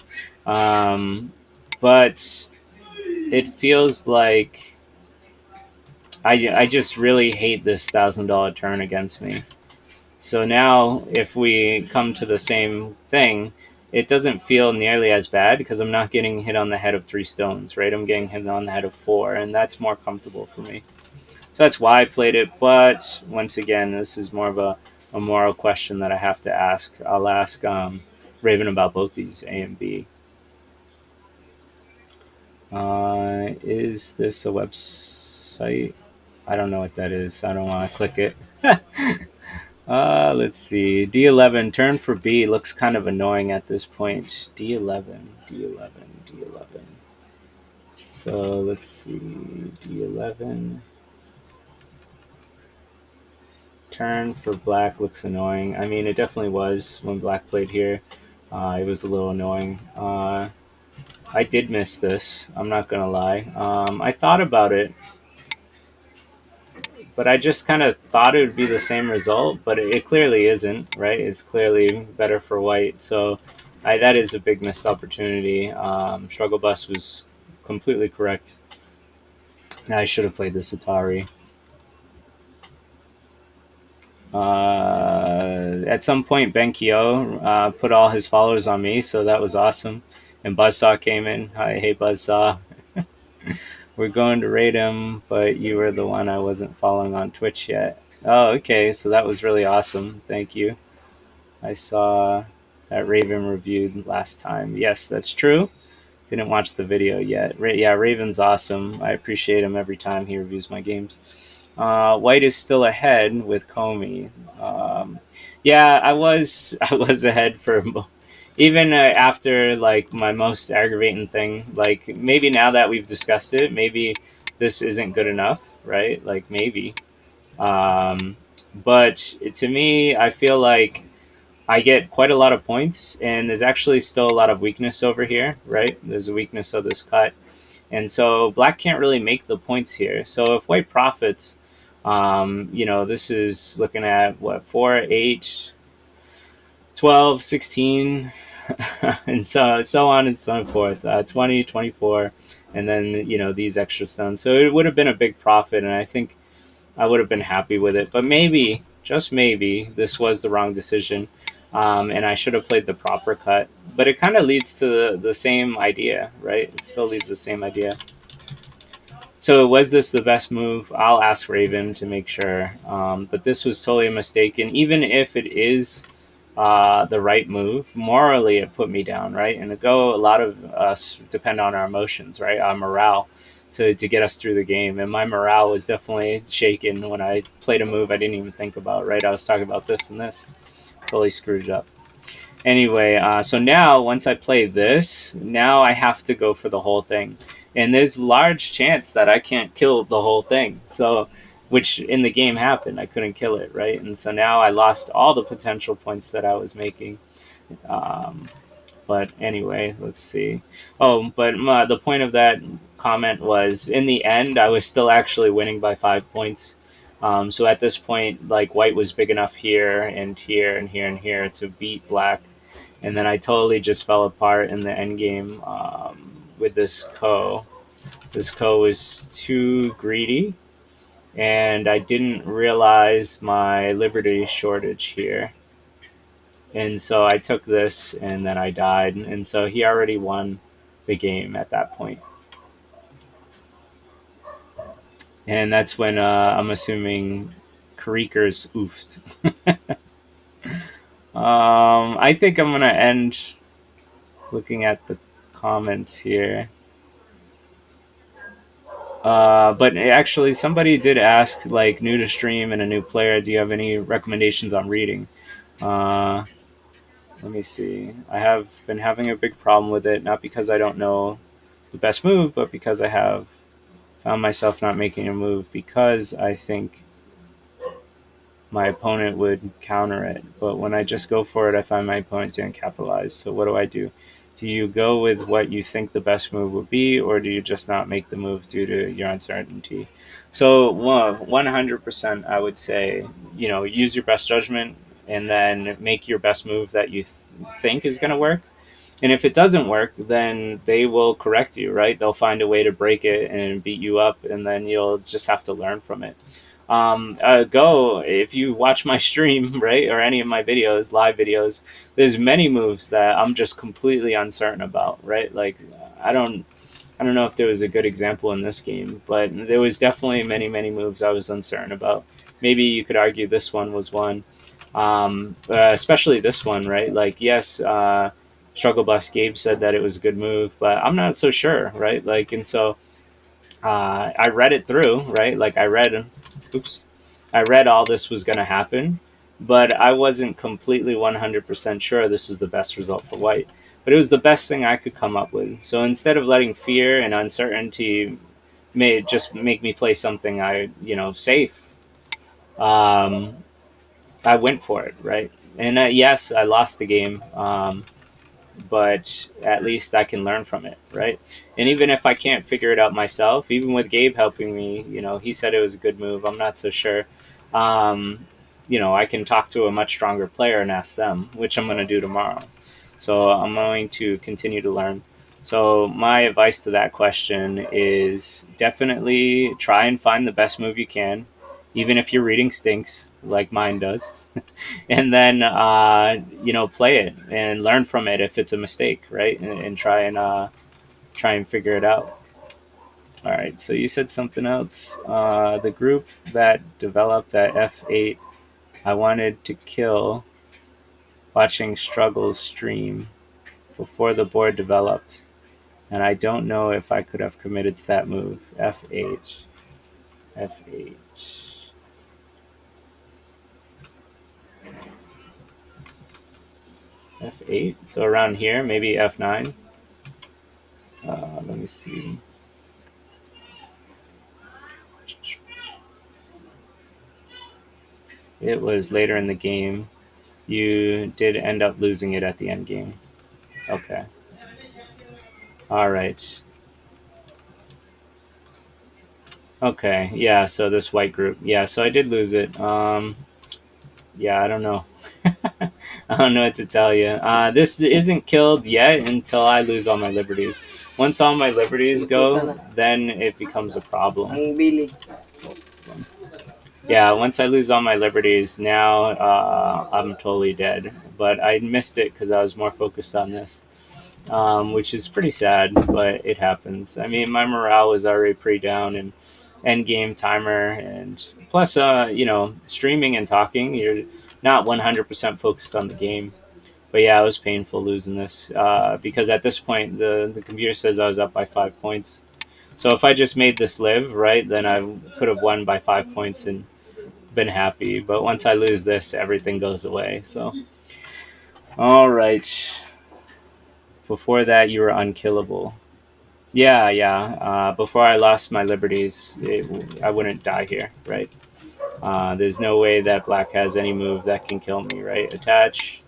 But it feels like I just really hate this $1,000 turn against me. So now, if we come to the same thing, it doesn't feel nearly as bad because I'm not getting hit on the head of 3 stones, right? I'm getting hit on the head of 4, and that's more comfortable for me. So that's why I played it. But once again, this is more of a moral question that I have to ask. I'll ask Raven about both these, A and B. Is this a website? I don't know what that is. I don't want to click it. Let's see. D11, turn for B looks kind of annoying at this point. D11, D11, D11. So let's see. D11. Turn for black looks annoying. I mean, it definitely was when black played here. It was a little annoying. I did miss this. I'm not going to lie. I thought about it, but I just kind of thought it would be the same result, but it clearly isn't, right? It's clearly better for white. So that is a big missed opportunity. Strugglebus was completely correct. I should have played this Atari. At some point, Benkyo put all his followers on me, so that was awesome. And Buzzsaw came in. Hi, hey Buzzsaw. We're going to raid him, but you were the one I wasn't following on Twitch yet. Oh, okay, so that was really awesome. Thank you. I saw that Raven reviewed last time. Yes, that's true. Didn't watch the video yet. Yeah, Raven's awesome. I appreciate him every time he reviews my games. White is still ahead with Comey. Yeah, I was ahead for even after like my most aggravating thing. Like maybe now that we've discussed it, maybe this isn't good enough, right? Like maybe. But to me, I feel like I get quite a lot of points, and there's actually still a lot of weakness over here, right? There's a weakness of this cut. And so black can't really make the points here. So if white profits, this is looking at what, 4, 8, 12, 16, and so on and so forth, 20, 24, and then, these extra stones. So it would have been a big profit, and I think I would have been happy with it. But maybe, just maybe, this was the wrong decision, and I should have played the proper cut. But it kind of leads to the same idea, right? It still leads to the same idea. So was this the best move? I'll ask Raven to make sure. But this was totally a mistake. And even if it is the right move, morally it put me down, right? And a lot of us depend on our emotions, right? Our morale to get us through the game. And my morale was definitely shaken when I played a move I didn't even think about, right? I was talking about this and this. Totally screwed it up. Anyway, so now once I play this, now I have to go for the whole thing. And there's large chance that I can't kill the whole thing. So, which in the game happened. I couldn't kill it, right? And so now I lost all the potential points that I was making. But anyway, let's see. Oh, but the point of that comment was, in the end, I was still actually winning by 5 points. So at this point, like white was big enough here and here and here and here to beat black, and then I totally just fell apart in the end game with this Ko. This Ko was too greedy, and I didn't realize my liberty shortage here. And so I took this, and then I died. And so he already won the game at that point. And that's when I'm assuming Karikers oofed. I think I'm going to end looking at the comments here. But actually, somebody did ask, like, new to stream and a new player, do you have any recommendations on reading? Let me see. I have been having a big problem with it, not because I don't know the best move, but because I have found myself not making a move because I think my opponent would counter it. But when I just go for it, I find my opponent didn't capitalize. So what do? Do you go with what you think the best move would be, or do you just not make the move due to your uncertainty? So 100%, I would say, use your best judgment and then make your best move that you think is going to work. And if it doesn't work, then they will correct you, right? They'll find a way to break it and beat you up, and then you'll just have to learn from it. Go, if you watch my stream, right, or any of my videos, live videos, there's many moves that I'm just completely uncertain about, right? Like, I don't, I don't know if there was a good example in this game, but there was definitely many moves I was uncertain about. Maybe you could argue this one was one, especially this one, right? Like, yes, Struggle Bus Gabe said that it was a good move, but I'm not so sure, right? Like, and so I read it through, right? Like, oops, I read all this was going to happen, but I wasn't completely 100% sure this is the best result for white. But it was the best thing I could come up with. So instead of letting fear and uncertainty just make me play something safe, um, I went for it, right? And yes, I lost the game. But at least I can learn from it, right? And even if I can't figure it out myself, even with Gabe helping me, he said it was a good move. I'm not so sure. Um, I can talk to a much stronger player and ask them, which I'm going to do tomorrow. So I'm going to continue to learn. So my advice to that question is definitely try and find the best move you can, even if your reading stinks, like mine does. And then play it and learn from it if it's a mistake, right? And try and figure it out. All right, so you said something else. The group that developed at F8, I wanted to kill watching Struggles stream before the board developed, and I don't know if I could have committed to that move. F8. F8, so around here, maybe F9. Let me see. It was later in the game. You did end up losing it at the end game. Okay. All right. Okay. Yeah. So this white group. Yeah. So I did lose it. Yeah. I don't know. I don't know what to tell you. This isn't killed yet until I lose all my liberties. Once all my liberties go, then it becomes a problem. Yeah, once I lose all my liberties, now I'm totally dead. But I missed it because I was more focused on this, which is pretty sad, but it happens. I mean, my morale was already pretty down, and end game timer, and plus, streaming and talking, you're not 100% focused on the game. But yeah, it was painful losing this because at this point, the computer says I was up by 5 points. So if I just made this live, right, then I could have won by 5 points and been happy. But once I lose this, everything goes away. So, all right. Before that, you were unkillable. Yeah, yeah. Before I lost my liberties, I wouldn't die here, right? There's no way that black has any move that can kill me, right? Attach,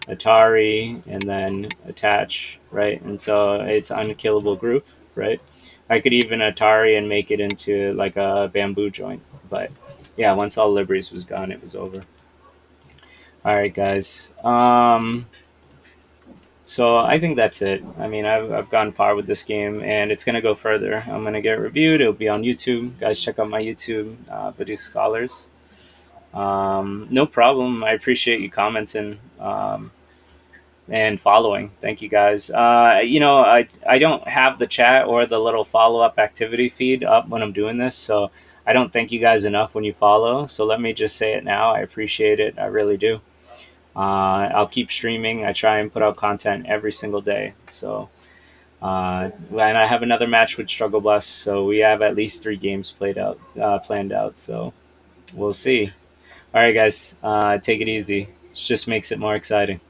Atari, and then attach, right? And so it's unkillable group, right? I could even Atari and make it into like a bamboo joint, but yeah, once all liberties was gone, it was over. All right, guys. So I think that's it. I mean, I've gone far with this game, and it's gonna go further. I'm gonna get reviewed. It'll be on YouTube. Guys, check out my YouTube, Baduk Scholars. No problem. I appreciate you commenting. And following. Thank you guys. I don't have the chat or the little follow up activity feed up when I'm doing this, so I don't thank you guys enough when you follow. So let me just say it now. I appreciate it. I really do. I'll keep streaming. I try and put out content every single day. So, and I have another match with Strugglebus, so we have at least 3 games planned out. So we'll see. All right, guys, take it easy. It just makes it more exciting.